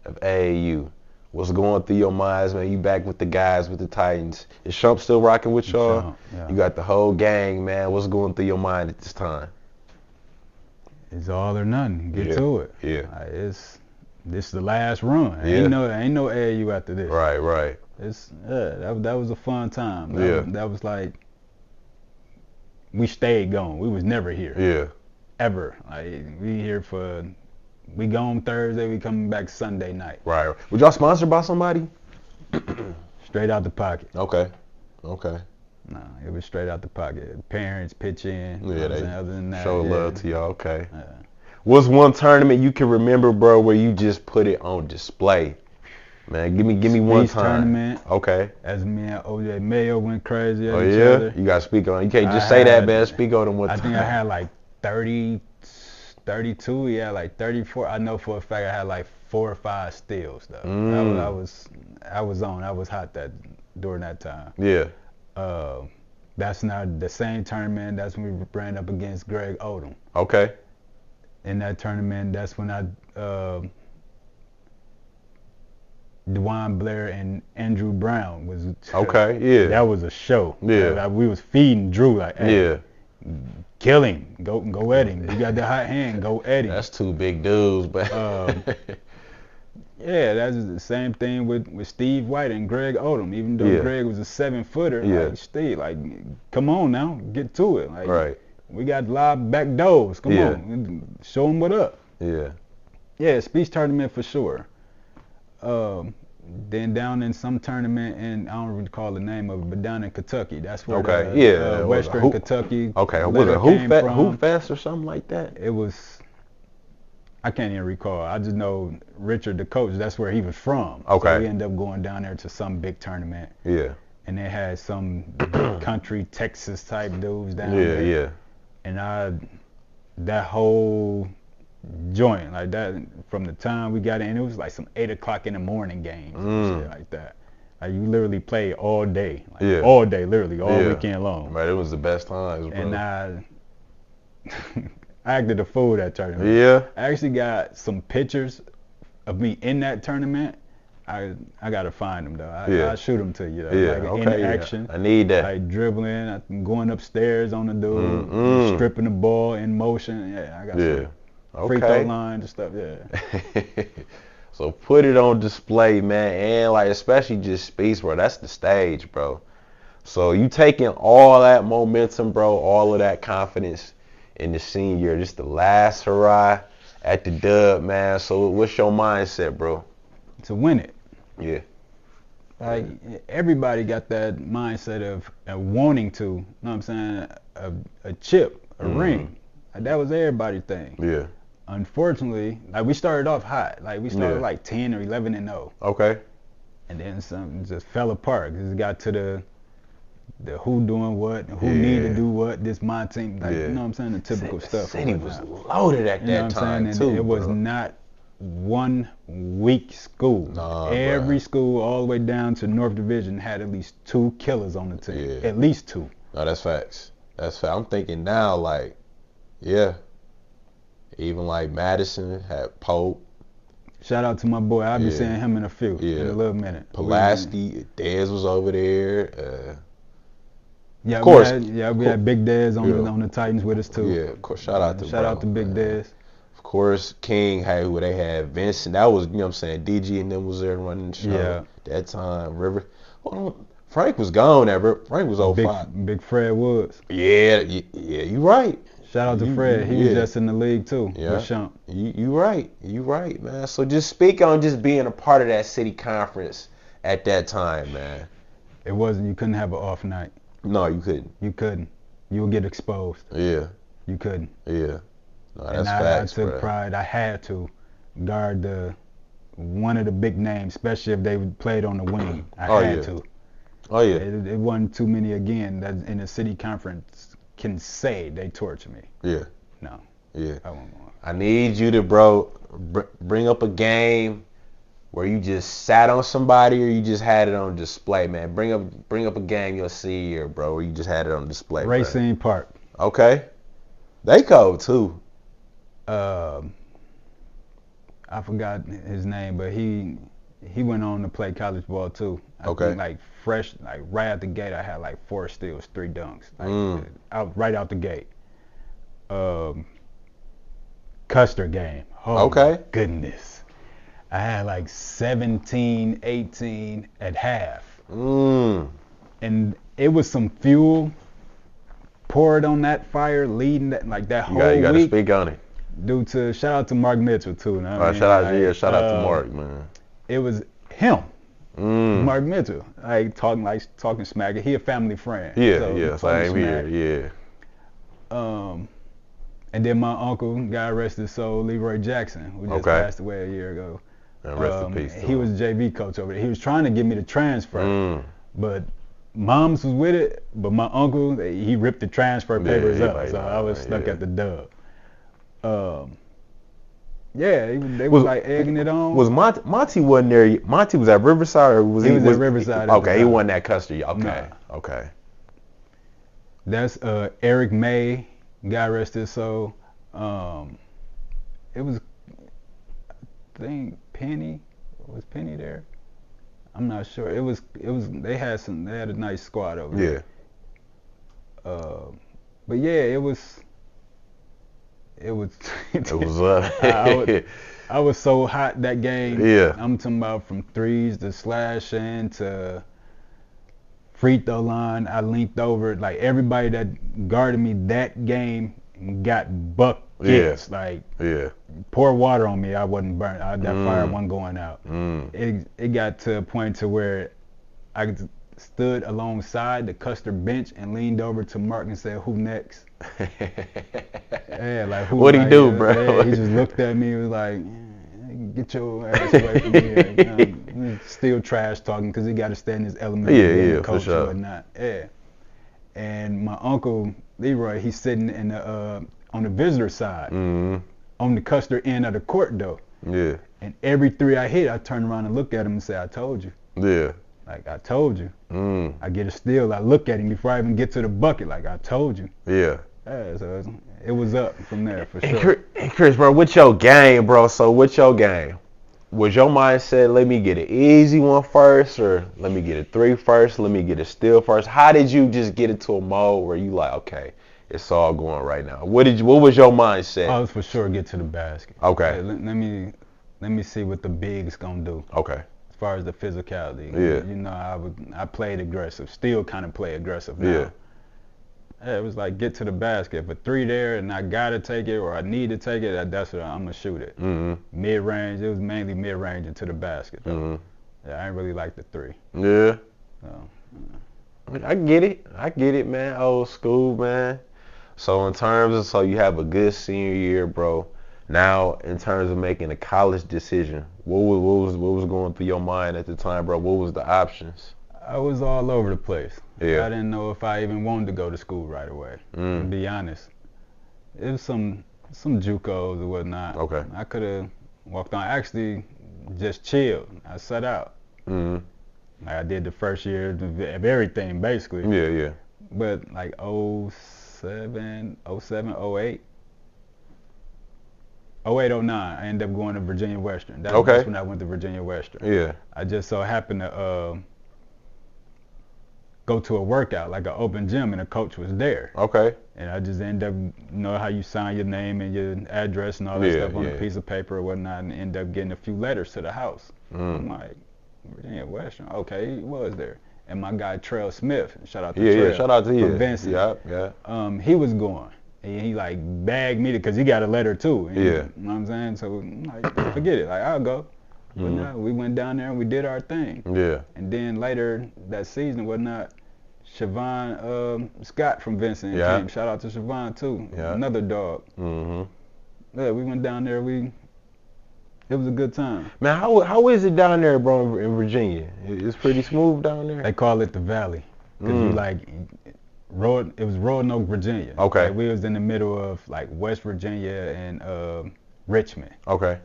of AAU. What's going through your minds, man? You back with the guys, with the Titans. Is Shump still rocking with y'all? Yeah. You got the whole gang, man. What's going through your mind at this time? It's all or nothing. Get to it. Yeah. This is the last run. Yeah. Ain't no AAU after this. Right. That was a fun time. That was like, we stayed gone. We was never here. Yeah. Ever. Like, we gone Thursday, we coming back Sunday night. Right. Was y'all sponsored by somebody? Straight out the pocket. Okay. No, it was straight out the pocket. Parents pitch in. Yeah, they other than that, show love to y'all. Okay. Yeah. What's one tournament you can remember, bro, where you just put it on display? Man, give me one time. Tournament. Okay. As me and OJ Mayo went crazy at each other. You got to speak on. You can't just say that, man. Speak on them one time. I think I had like 30, 32. Yeah, like 34. I know for a fact I had like 4 or 5 steals though. I was hot during that time. Yeah. That's not the same tournament. That's when we ran up against Greg Odom. Okay. In that tournament, that's when DeJuan Blair and Andrew Brown was. Okay, yeah. That was a show. Yeah. Like, we was feeding Drew like, hey, yeah. Kill him. Go at him. You got the hot hand. Go at him. That's 2 big dudes, but. Yeah, that's the same thing with Steve White and Greg Odom. Even though Greg was a 7-footer, like Steve, like, come on now, get to it. Like, right. We got live back doors. Come on, show them what up. Yeah. Yeah, speech tournament for sure. Then down in some tournament, and I don't recall the name of it, but down in Kentucky. That's where Western Kentucky. Okay, was it Hoop Fest or something like that? It was. I can't even recall. I just know Richard, the coach, that's where he was from. Okay. So we ended up going down there to some big tournament. Yeah. And they had some country Texas type dudes down there. Yeah. And that whole joint, like that, from the time we got in, it was like some 8 o'clock in the morning games and shit like that. Like, you literally play all day. Like, all day, literally, all weekend long. Right, it was the best times, bro. And I acted a fool that tournament. Yeah. I actually got some pictures of me in that tournament. I gotta find them though. I'll shoot them to you though. Yeah. Like Okay. in action. I need that. Like dribbling, going upstairs on the dude, stripping the ball in motion. Yeah, I got some free throw lines and stuff. Yeah. So put it on display, man, and like especially just speech, bro. That's the stage, bro. So you taking all that momentum, bro, all of that confidence in the senior year, just the last hurrah at the dub, man. So what's your mindset, bro? To win it. Yeah. Like, everybody got that mindset of wanting to, you know what I'm saying, a chip, a ring. Like, that was everybody's thing. Yeah. Unfortunately, like, we started off hot. Like, we started like 10 or 11-0. Okay. And then something just fell apart. Cause it got to the who doing what, who need to do what, this my team. Like, you know what I'm saying, the typical stuff. The city was loaded at that time, too, and it was not one weak school. Every school all the way down to North Division had at least 2 killers on the team. At least 2. No, that's facts. That's fact. I'm thinking now, like, even like Madison had Pope. Shout out to my boy. I'll be seeing him in a little minute. Pulaski, Dez was over there. Yeah, of course. We had Big Dez on the Titans with us too. Yeah, of course. Shout out to Big Dez. Of course, King had who they had. Vincent. That was, you know what I'm saying, DG and them was there running the show. Yeah. That time. River. Frank was gone ever. Frank was 05. Big Fred Woods. Yeah, you right. Shout out to Fred. He was just in the league too. Yeah. Shump. You right. You right, man. So just speak on just being a part of that city conference at that time, man. It wasn't. You couldn't have an off night. No, you couldn't. You couldn't. You would get exposed. Yeah. You couldn't. Yeah. No, that's and facts, I took bro. pride. I had to guard one of the big names, especially if they played on the wing. I had to. Oh yeah. It wasn't too many again that in the city conference can say they torture me. Yeah. No. Yeah. I need you to, bro, bring up a game where you just sat on somebody or you just had it on display, man. Bring up a game you'll see here, bro, where you just had it on display. Racine Park. Okay. They cold too. I forgot his name, but he went on to play college ball too. I think like fresh, like right out the gate, I had like 4 steals, 3 dunks, right out the gate. Custer game. Oh my goodness. I had like 17, 18 at half. And it was some fuel poured on that fire, leading that whole week. You gotta speak on it. Shout out to Mark Mitchell too. Shout out to Mark, man. It was him, Mark Mitchell, talking smack. He a family friend. Yeah, same here. And then my uncle, God rest his soul, Leroy Jackson, who just passed away a year ago. And rest in peace. He was JV coach over there. He was trying to get me to transfer, but Moms was with it. But my uncle, he ripped the transfer papers up, so I was stuck at the dub. They was like egging it on. Was Monty wasn't there? Monty was at Riverside, or was he? He was at Riverside. Okay, he wasn't at Custer. Okay, nah. Okay. That's Eric May, God rest his soul. It was, I think Penny. Was Penny there? I'm not sure. It was. They had a nice squad over there. But yeah, it was. It was. I was so hot that game. Yeah. I'm talking about from threes to slashing to free throw line. I linked over. Like everybody that guarded me that game got buckets. Pour water on me. I wasn't burnt. That fire wasn't going out. It got to a point to where I stood alongside the Custer bench and leaned over to Mark and said, "Who next?" Who? What'd he do, bro? He just looked at me. He was like, "Get your ass away from here." Still trash talking because he got to stay in his element. Coach for sure. And whatnot. And my uncle Leroy, he's sitting in the on the visitor side, on the Custer end of the court though. Yeah. And every 3 I hit, I turn around and look at him and say, "I told you." Yeah. Like, I told you. I get a steal. I look at him before I even get to the bucket. Like, I told you. Yeah. So it was up from there for sure. Hey, Chris, bro, what's your game, bro? So what's your game? Was your mindset, let me get an easy one first, or let me get a 3 first, let me get a steal first? How did you just get into a mode where you like, okay, it's all going right now? What was your mindset? I was for sure get to the basket. Okay. Let me see what the big's gonna do. Okay. As far as the physicality. Yeah. I played aggressive. Still kind of play aggressive now. Yeah. It was like get to the basket. If a 3 there and I gotta take it or I need to take it, that's what I'm gonna shoot it. Mid range. It was mainly mid range into the basket. Yeah, I ain't really like the 3. Yeah. So, I get it, man. Old school, man. So in terms of, so you have a good senior year, bro. Now, in terms of making a college decision, what was going through your mind at the time, bro? What was the options? I was all over the place. Yeah. I didn't know if I even wanted to go to school right away. To be honest, it was some JUCOs or whatnot. Okay. I could have walked on. Actually, just chilled. I sat out. Like I did the first year of everything basically. Yeah. But like 07, 08. 08, 09, I ended up going to Virginia Western. That's when I went to Virginia Western. Yeah. I just so happened to go to a workout, like an open gym, and a coach was there. Okay. And I just ended up, how you sign your name and your address and all that stuff on a piece of paper or whatnot, and end up getting a few letters to the house. I'm like, Virginia Western? Okay, he was there. And my guy, Trell Smith, shout out to Trell. Yeah, shout out to you. From Vincent. Yeah. He was going. And he like bagged me because he got a letter too. And, Yeah. You know what I'm saying? So like, forget it. Like I'll go. But no, we went down there and we did our thing. Yeah. And then later that season, whatnot, Siobhan Scott from Vincent came. Shout out to Siobhan too. Yeah. Another dog. Yeah, we went down there. It was a good time. Man, how is it down there, bro, in Virginia? It's pretty smooth down there? They call it the Valley. Because you like, it was Roanoke, Virginia. Okay. Like, we was in the middle of like West Virginia and Richmond. Okay.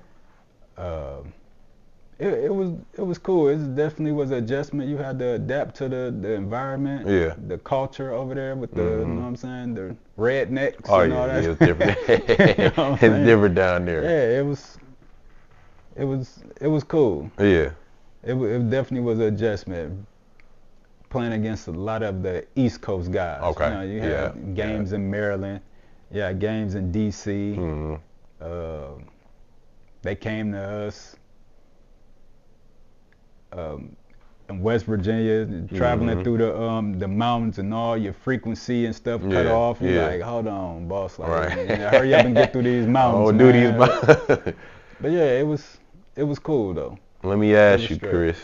It was cool. It definitely was an adjustment. You had to adapt to the environment, the culture over there with the, you know what I'm saying, the rednecks and all that. It's different. You know it's different down there. Yeah, it was cool. Yeah. It definitely was an adjustment. Playing against a lot of the East Coast guys. Okay. You know, you had games in Maryland. Yeah, games in D.C. They came to us. In West Virginia, traveling through the mountains and all your frequency and stuff cut off. You're like, hold on, boss. Like, hurry up and get through these mountains. Oh, do these mountains. But yeah, it was cool though. Let me ask you, Chris,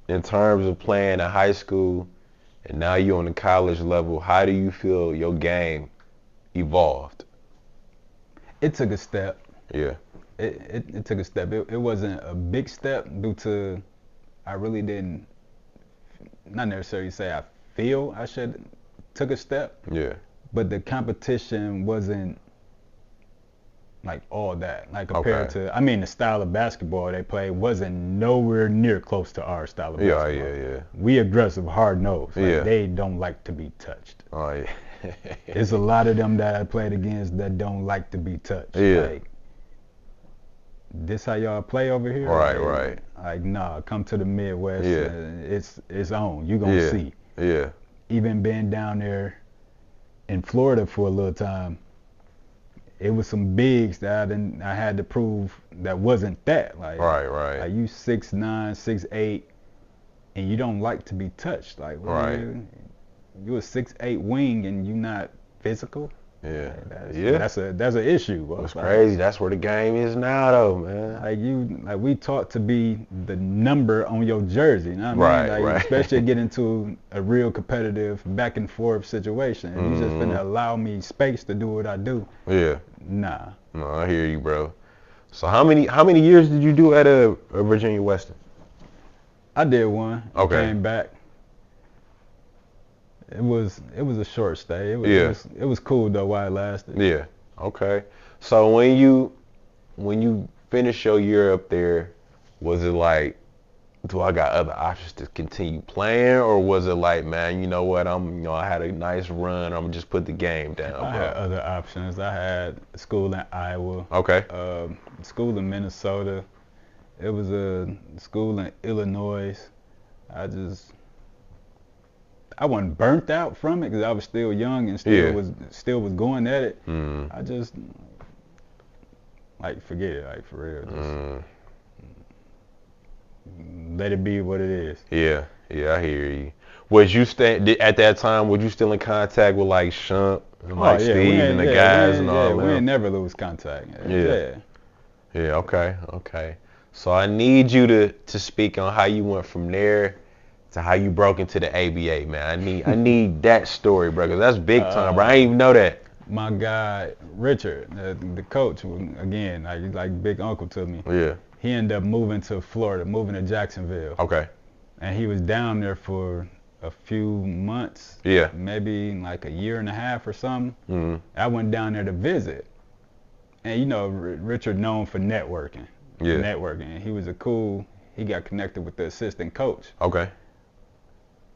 in terms of playing in high school and now you're on the college level, how do you feel your game evolved? It took a step. Yeah. It took a step. It wasn't a big step due to I really didn't, not necessarily say I feel I should took a step. Yeah. But the competition wasn't like all that. Like compared to, I mean, the style of basketball they played wasn't nowhere near close to our style of basketball. Yeah. We aggressive, hard nosed. Like, they don't like to be touched. Oh yeah. There's a lot of them that I played against that don't like to be touched. Yeah. Like, this how y'all play over here? Right. Like, nah, come to the Midwest. Yeah. It's on. You gonna see. Yeah. Even being down there in Florida for a little time, it was some bigs that I had to prove that wasn't that. Like, right. Like you 6'9", 6'8", and you don't like to be touched. Like, you a 6'8" wing and you not physical. Yeah. That's an issue. Bro. It's crazy. That's where the game is now, though, man. Like we taught to be the number on your jersey. You know what I mean? Like, especially get into a real competitive back and forth situation. You just gonna allow me space to do what I do. Yeah. Nah. No, I hear you, bro. So how many years did you do at a Virginia Western? I did one. Okay. Came back. It was a short stay. It was cool though while it lasted. Yeah. Okay. So when you finished your year up there, was it like, do I got other options to continue playing, or was it like, man, you know what, I had a nice run, I'm just put the game down? I had other options. I had school in Iowa. Okay. School in Minnesota. It was a school in Illinois. I wasn't burnt out from it because I was still young and still was going at it. I just like forget it, like for real. Just let it be what it is. Yeah, I hear you. Was you at that time? Was you still in contact with like Shump and like Steve and the guys and all that? We ain't never lose contact. Yeah. Okay. So I need you to speak on how you went from there to how you broke into the ABA, man. I need that story, bro, because that's big time, bro. I didn't even know that. My guy Richard, the coach, again, like big uncle to me. Yeah. He ended up moving to Florida, moving to Jacksonville. Okay. And he was down there for a few months. Yeah. Maybe like a year and a half or something. I went down there to visit. And you know, Richard known for networking. Yeah. Networking. He was he got connected with the assistant coach. Okay.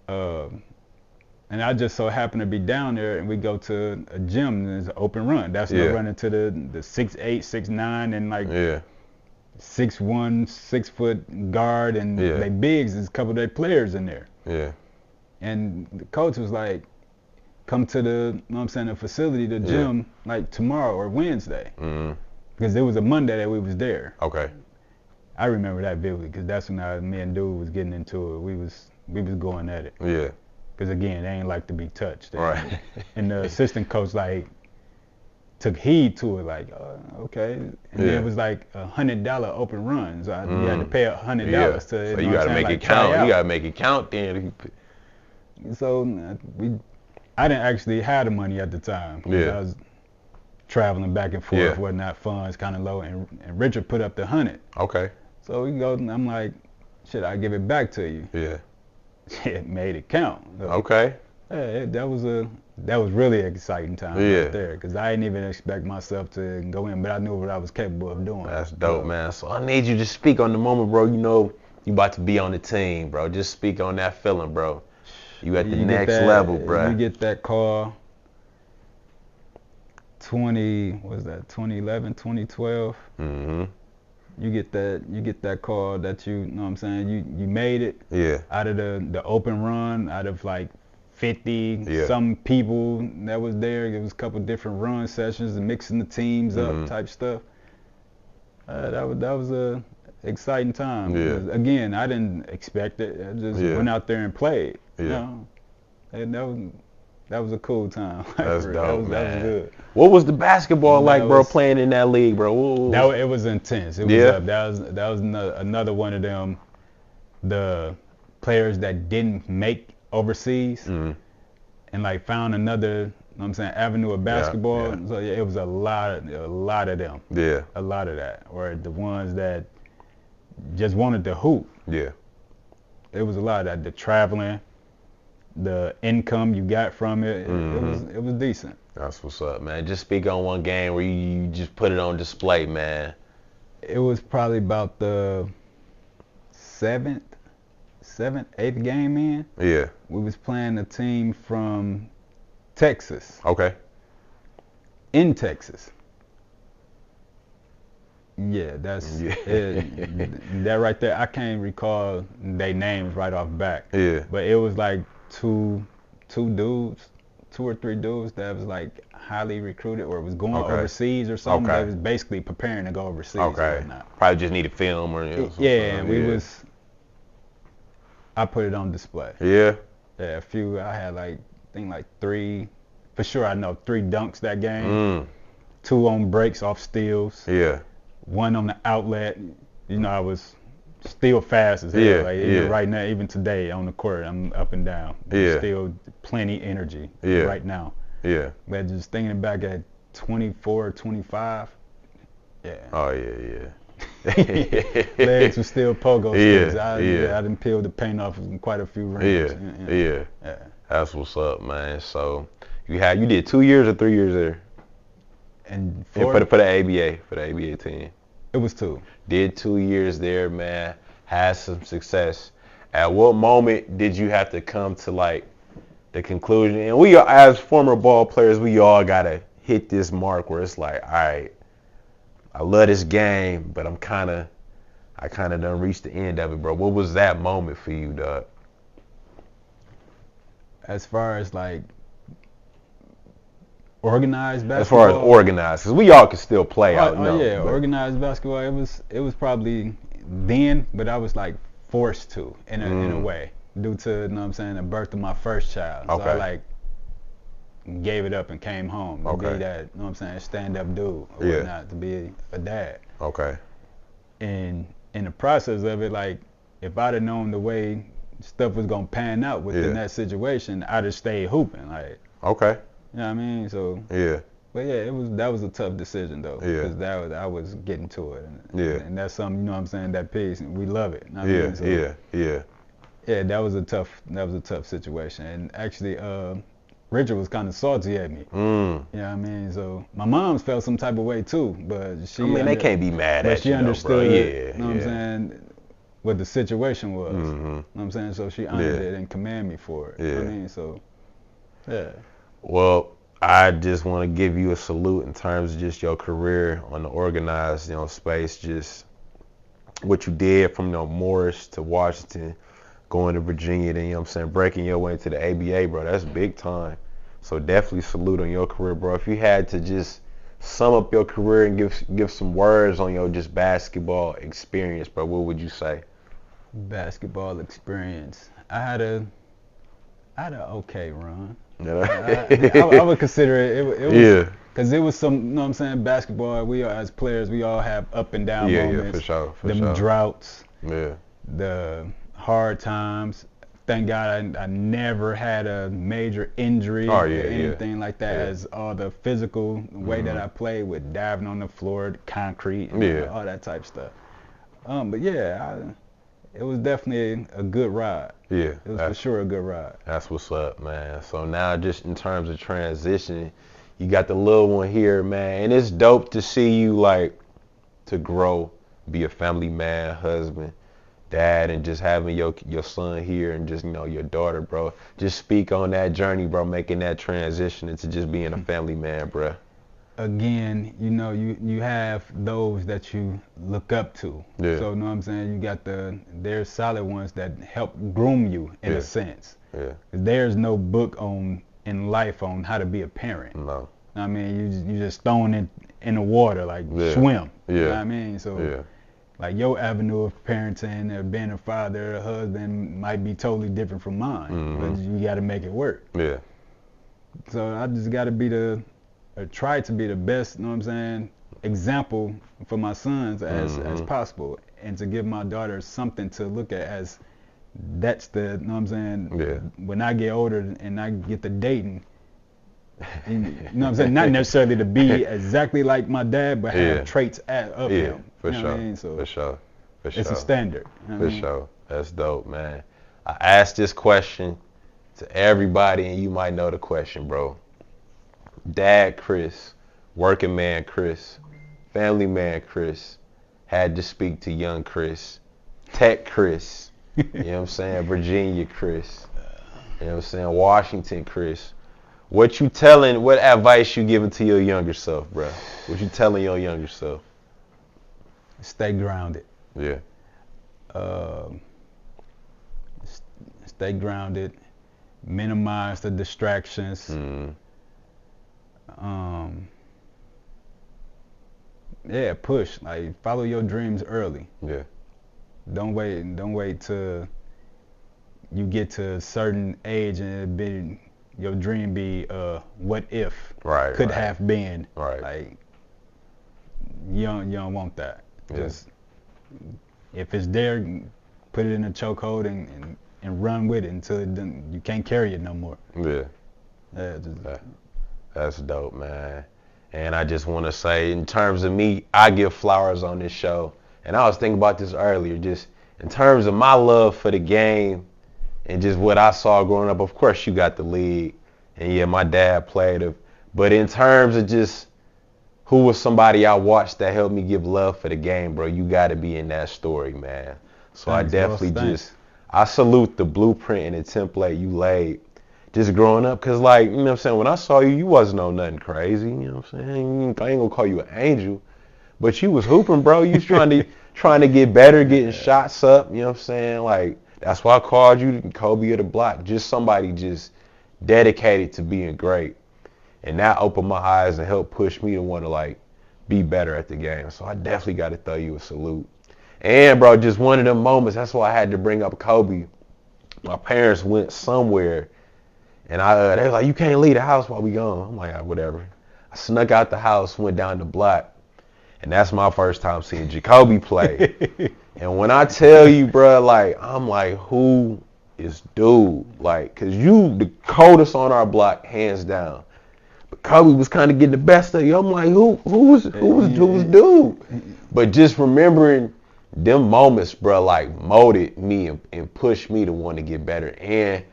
And I just so happened to be down there, and we go to a gym, and it's an open run. That's when I run into the 6'8", 6'9", and like 6'1", 6 foot guard, and they bigs. There's a couple of their players in there. Yeah. And the coach was like, come to the facility, the gym, like tomorrow or Wednesday. Because it was a Monday that we was there. Okay. I remember that vividly, because that's when me and dude was getting into it. We was going at it. Yeah. Because again, they ain't like to be touched. Right. And the assistant coach, like, took heed to it, like, okay. And then it was like $100 open run, so you had to pay $100 to. So you gotta make it count. You gotta make it count then. So I didn't actually have the money at the time. I was traveling back and forth, whatnot, funds kind of low, and Richard put up the 100. Okay. So we go, and I'm like, shit, I give it back to you. Yeah. It made it count. So, okay. Yeah, that was really an exciting time right there, because I didn't even expect myself to go in, but I knew what I was capable of doing. That's dope, man. So I need you to speak on the moment, bro. You know you about to be on the team, bro. Just speak on that feeling, bro. You at the next level, bro. You get that call, 2011, 2012. Mm-hmm. You get that call that you know what I'm saying, you made it. Yeah. Out of the open run, out of like 50 some people that was there. There was a couple different run sessions and mixing the teams up type stuff. That was a exciting time. Yeah. Again, I didn't expect it. I just went out there and played. Yeah. You know? And that was a cool time. That's dope, man. That was good. What was the basketball like, bro, playing in that league, bro? It was intense. It was that was another one of them, the players that didn't make overseas and like found another, you know what I'm saying, avenue of basketball. Yeah. So it was a lot of them. Yeah. A lot of that. Or the ones that just wanted to hoop. Yeah. It was a lot of that. The traveling, the income you got from it, it was decent. That's what's up, man. Just speak on one game where you just put it on display, man. It was probably about the seventh, eighth game in. Yeah. We was playing a team from Texas. Okay. In Texas. Yeah, that's that right there. I can't recall their names right off back. Yeah. But it was like two or three dudes that was like highly recruited or was going overseas or something. They was basically preparing to go overseas right now. Probably just needed film or something. Yeah, and I put it on display. Yeah. Yeah, I had like three, for sure I know 3 dunks that game. 2 on breaks off steals. Yeah. 1 on the outlet. You know, I was still fast as hell. Yeah, like even right now, even today on the court, I'm up and down. Still plenty energy right now. Yeah. But just thinking back at 24, 25, Oh yeah. Legs were still pogo sticks. I Yeah. done peeled the paint off quite a few rings. Yeah. That's what's up, man. So you did 2 years or 3 years there? And for the ABA team. It was 2. Did 2 years there, man. Had some success. At what moment did you have to come to like the conclusion? And we, as former ball players, we all gotta hit this mark where it's like, all right, I love this game, but I kind of done reached the end of it, bro. What was that moment for you, dog? As far as like organized basketball? As far as organized, because we all can still play out. Organized basketball. It was probably then, but I was like forced to in a way due to, you know what I'm saying, the birth of my first child. So I like gave it up and came home to be that, you know what I'm saying, stand-up dude or whatnot, to be a dad. Okay. And in the process of it, like, if I'd have known the way stuff was gonna pan out within that situation, I'd have stayed hooping. Like, okay. You know what I mean? So but that was a tough decision though, because I was getting to it, and that's something, you know what I'm saying, that piece, and we love it. You know what I mean? So, yeah, that was a tough situation, and actually, Richard was kind of salty at me. You know what I mean? So my mom felt some type of way too, but they can't be mad at you. But she understood, you know what I'm saying, what the situation was. You know what I'm saying? So she honored it and commended me for it. You know what I mean? So, yeah. Well, I just want to give you a salute in terms of just your career on the organized, space, just what you did from, Morris to Washington, going to Virginia, then, you know what I'm saying, breaking your way into the ABA, bro. That's big time. So definitely salute on your career, bro. If you had to just sum up your career and give some words on your just basketball experience, bro, what would you say? Basketball experience. I had a okay run. I would consider it was, yeah. Because it was some, you know what I'm saying, basketball, we all, as players, we all have up and down moments. Yeah, for sure. Them droughts. Yeah. The hard times. Thank God I never had a major injury or anything like that. As all the physical way that I played with diving on the floor, concrete, and all that type stuff. But yeah, it was definitely a good ride. Yeah. It was for sure a good ride. That's what's up, man. So now just in terms of transition, you got the little one here, man. And it's dope to see you, like, to grow, be a family man, husband, dad, and just having your son here and just, you know, your daughter, bro. Just speak on that journey, bro, making that transition into just being a family man, bro. Again, you know, you have those that you look up to. Yeah. So, you know what I'm saying? You got there's solid ones that help groom you in a sense. Yeah. There's no book in life on how to be a parent. No. I mean, you just thrown in the water, like swim. Yeah. You know what I mean? So, like, your avenue of parenting or being a father, a husband might be totally different from mine. But you got to make it work. Yeah. So I just got to try to be the best, you know what I'm saying, example for my sons as possible, and to give my daughter something to look at as that's the, you know what I'm saying, when I get older and I get to dating, you know what I'm saying, not necessarily to be exactly like my dad, but have traits of him. For you know sure. What I mean? So for sure. It's a standard. You know for sure. That's dope, man. I asked this question to everybody, and you might know the question, bro. Dad Chris, working man Chris, family man Chris, had to speak to young Chris, Tech Chris, you know what I'm saying, Virginia Chris, you know what I'm saying, Washington Chris. What advice you giving to your younger self, bro? What you telling your younger self? Stay grounded. Yeah. Stay grounded. Minimize the distractions. Push. Like, follow your dreams early. Yeah. Don't wait till you get to a certain age and your dream be what if could have been. Right. Like, you don't want that. Just if it's there, put it in a chokehold and run with it until you can't carry it no more. Yeah. That's dope, man. And I just want to say, in terms of me, I give flowers on this show. And I was thinking about this earlier, just in terms of my love for the game and just what I saw growing up. Of course, you got the league. And yeah, my dad played it. But in terms of just who was somebody I watched that helped me give love for the game, bro, you got to be in that story, man. So I definitely I salute the blueprint and the template you laid just growing up. Because, like, you know what I'm saying, when I saw you, you wasn't on nothing crazy. You know what I'm saying? I ain't going to call you an angel. But you was hooping, bro. You was trying to get better, getting shots up. You know what I'm saying? Like, that's why I called you Kobe of the block. Just somebody just dedicated to being great. And that opened my eyes and helped push me to want to, like, be better at the game. So I definitely got to throw you a salute. And, bro, just one of them moments, that's why I had to bring up Kobe. My parents went somewhere, and they was like, you can't leave the house while we gone. I'm like, whatever. I snuck out the house, went down the block, and that's my first time seeing Jacoby play. And when I tell you, bro, like, I'm like, who is dude? Like, because you the coldest on our block, hands down. But Kobe was kind of getting the best of you. I'm like, who was dude? But just remembering them moments, bro, like, molded me and pushed me to want to get better. And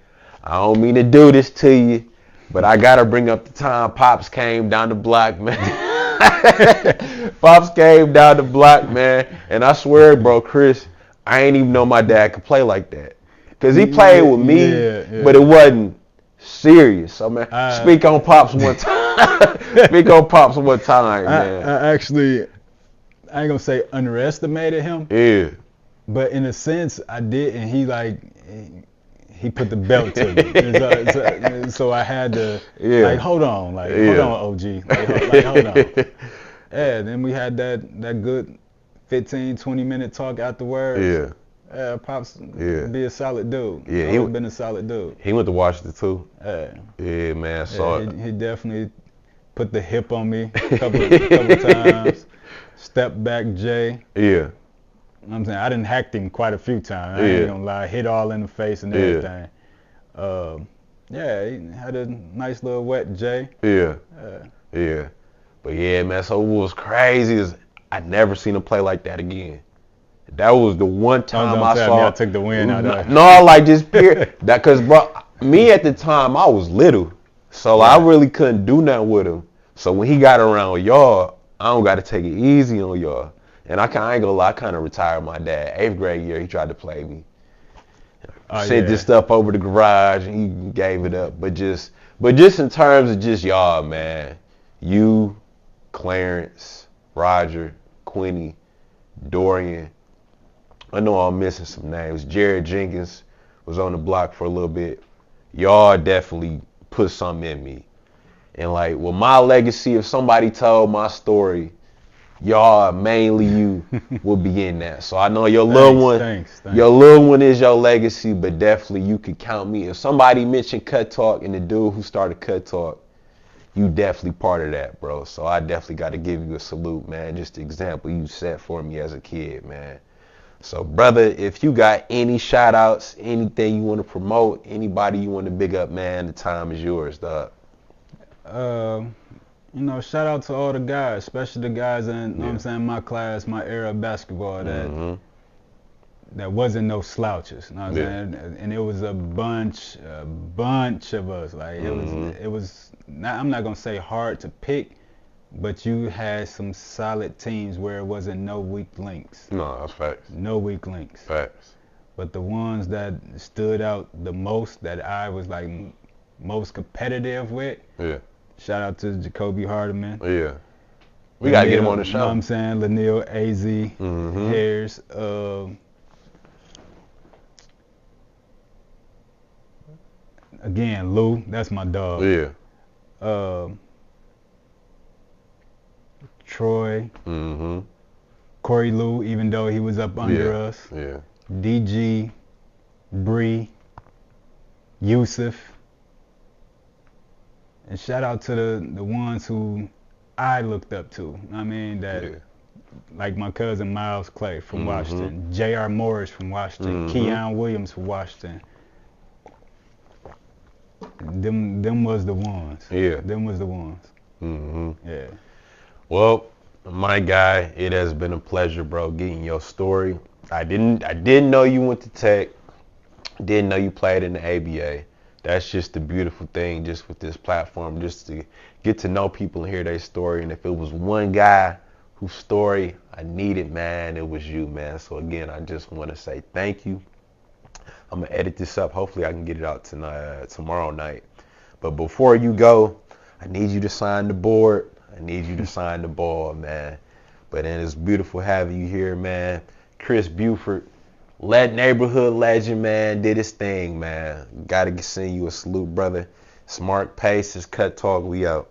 I don't mean to do this to you, but I got to bring up the time Pops came down the block, man. Pops came down the block, man. And I swear, bro, Chris, I ain't even know my dad could play like that. Because he played with me, but it wasn't serious. So, man, speak on Pops one time. Speak on Pops one time, man. I ain't gonna say underestimated him. Yeah. But in a sense, I did, and he put the belt to me. So I had to, like, hold on, OG. Hold on. Yeah, then we had that good 15, 20-minute talk afterwards. Yeah. Pops Yeah. be a solid dude. Yeah, Always been a solid dude. He went to Washington too. Yeah, man. So he definitely put the hip on me a couple times. Step back Jay. Yeah. You know what I'm saying? I done hacked him quite a few times. I ain't gonna lie. Hit all in the face and everything. Yeah, he had a nice little wet J. Yeah. Yeah. But yeah, man, so what was crazy is I never seen him play like that again. That was the one time I saw. I took the win out of it. No, like just period. That, cause bro, me at the time I was little, so I really couldn't do nothing with him. So when he got around y'all, I don't got to take it easy on y'all. And I ain't gonna lie, I kind of retired my dad. 8th grade year, he tried to play me. Sent this stuff over the garage, and he gave it up. But just in terms of just y'all, man, you, Clarence, Roger, Quinny, Dorian. I know I'm missing some names. Jared Jenkins was on the block for a little bit. Y'all definitely put something in me. And like with my legacy, if somebody told my story, y'all, mainly you, will be in that. So I know your little one, your little one is your legacy, but definitely you could count me. If somebody mentioned Cut Talk and the dude who started Cut Talk, you definitely part of that, bro. So I definitely got to give you a salute, man. Just the example you set for me as a kid, man. So, brother, if you got any shout outs, anything you want to promote, anybody you want to big up, man, the time is yours, dog. You know, shout out to all the guys, especially the guys in, you know what I'm saying, my class, my era of basketball that wasn't no slouches, you know what I'm saying? And it was a bunch of us. Like it was not, I'm not gonna say hard to pick, but you had some solid teams where it wasn't no weak links. No, that's facts. No weak links. Facts. But the ones that stood out the most, that I was like most competitive with. Yeah. Shout out to Jacoby Hardiman. Yeah. We gotta get him on the show. You know what I'm saying? Lanil, AZ, Harris. Again, Lou, that's my dog. Yeah. Troy. Corey Lou, even though he was up under us. Yeah. DG, Bree, Yusuf. And shout out to the ones who I looked up to. I mean, that like my cousin Miles Clay from Washington, J.R. Morris from Washington, Keon Williams from Washington. Them was the ones. Yeah. Them was the ones. Yeah. Well, my guy, it has been a pleasure, bro, getting your story. I didn't know you went to Tech. Didn't know you played in the ABA. That's just the beautiful thing, just with this platform, just to get to know people and hear their story. And if it was one guy whose story I needed, man, it was you, man. So again, I just want to say thank you. I'm gonna edit this up. Hopefully I can get it out tonight, tomorrow night. But before you go, I need you to sign the board. I need you to sign the ball, man. But then it's beautiful having you here, man. Chris Buford, neighborhood legend, man, did his thing, man. Gotta send you a salute, brother. Smart Pace is Cut Talk. We out.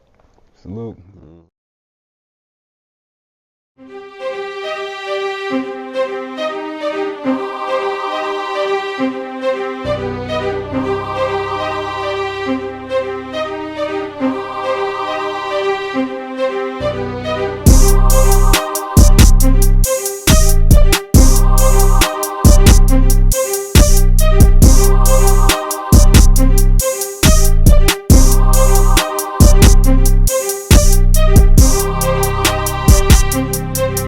Salute.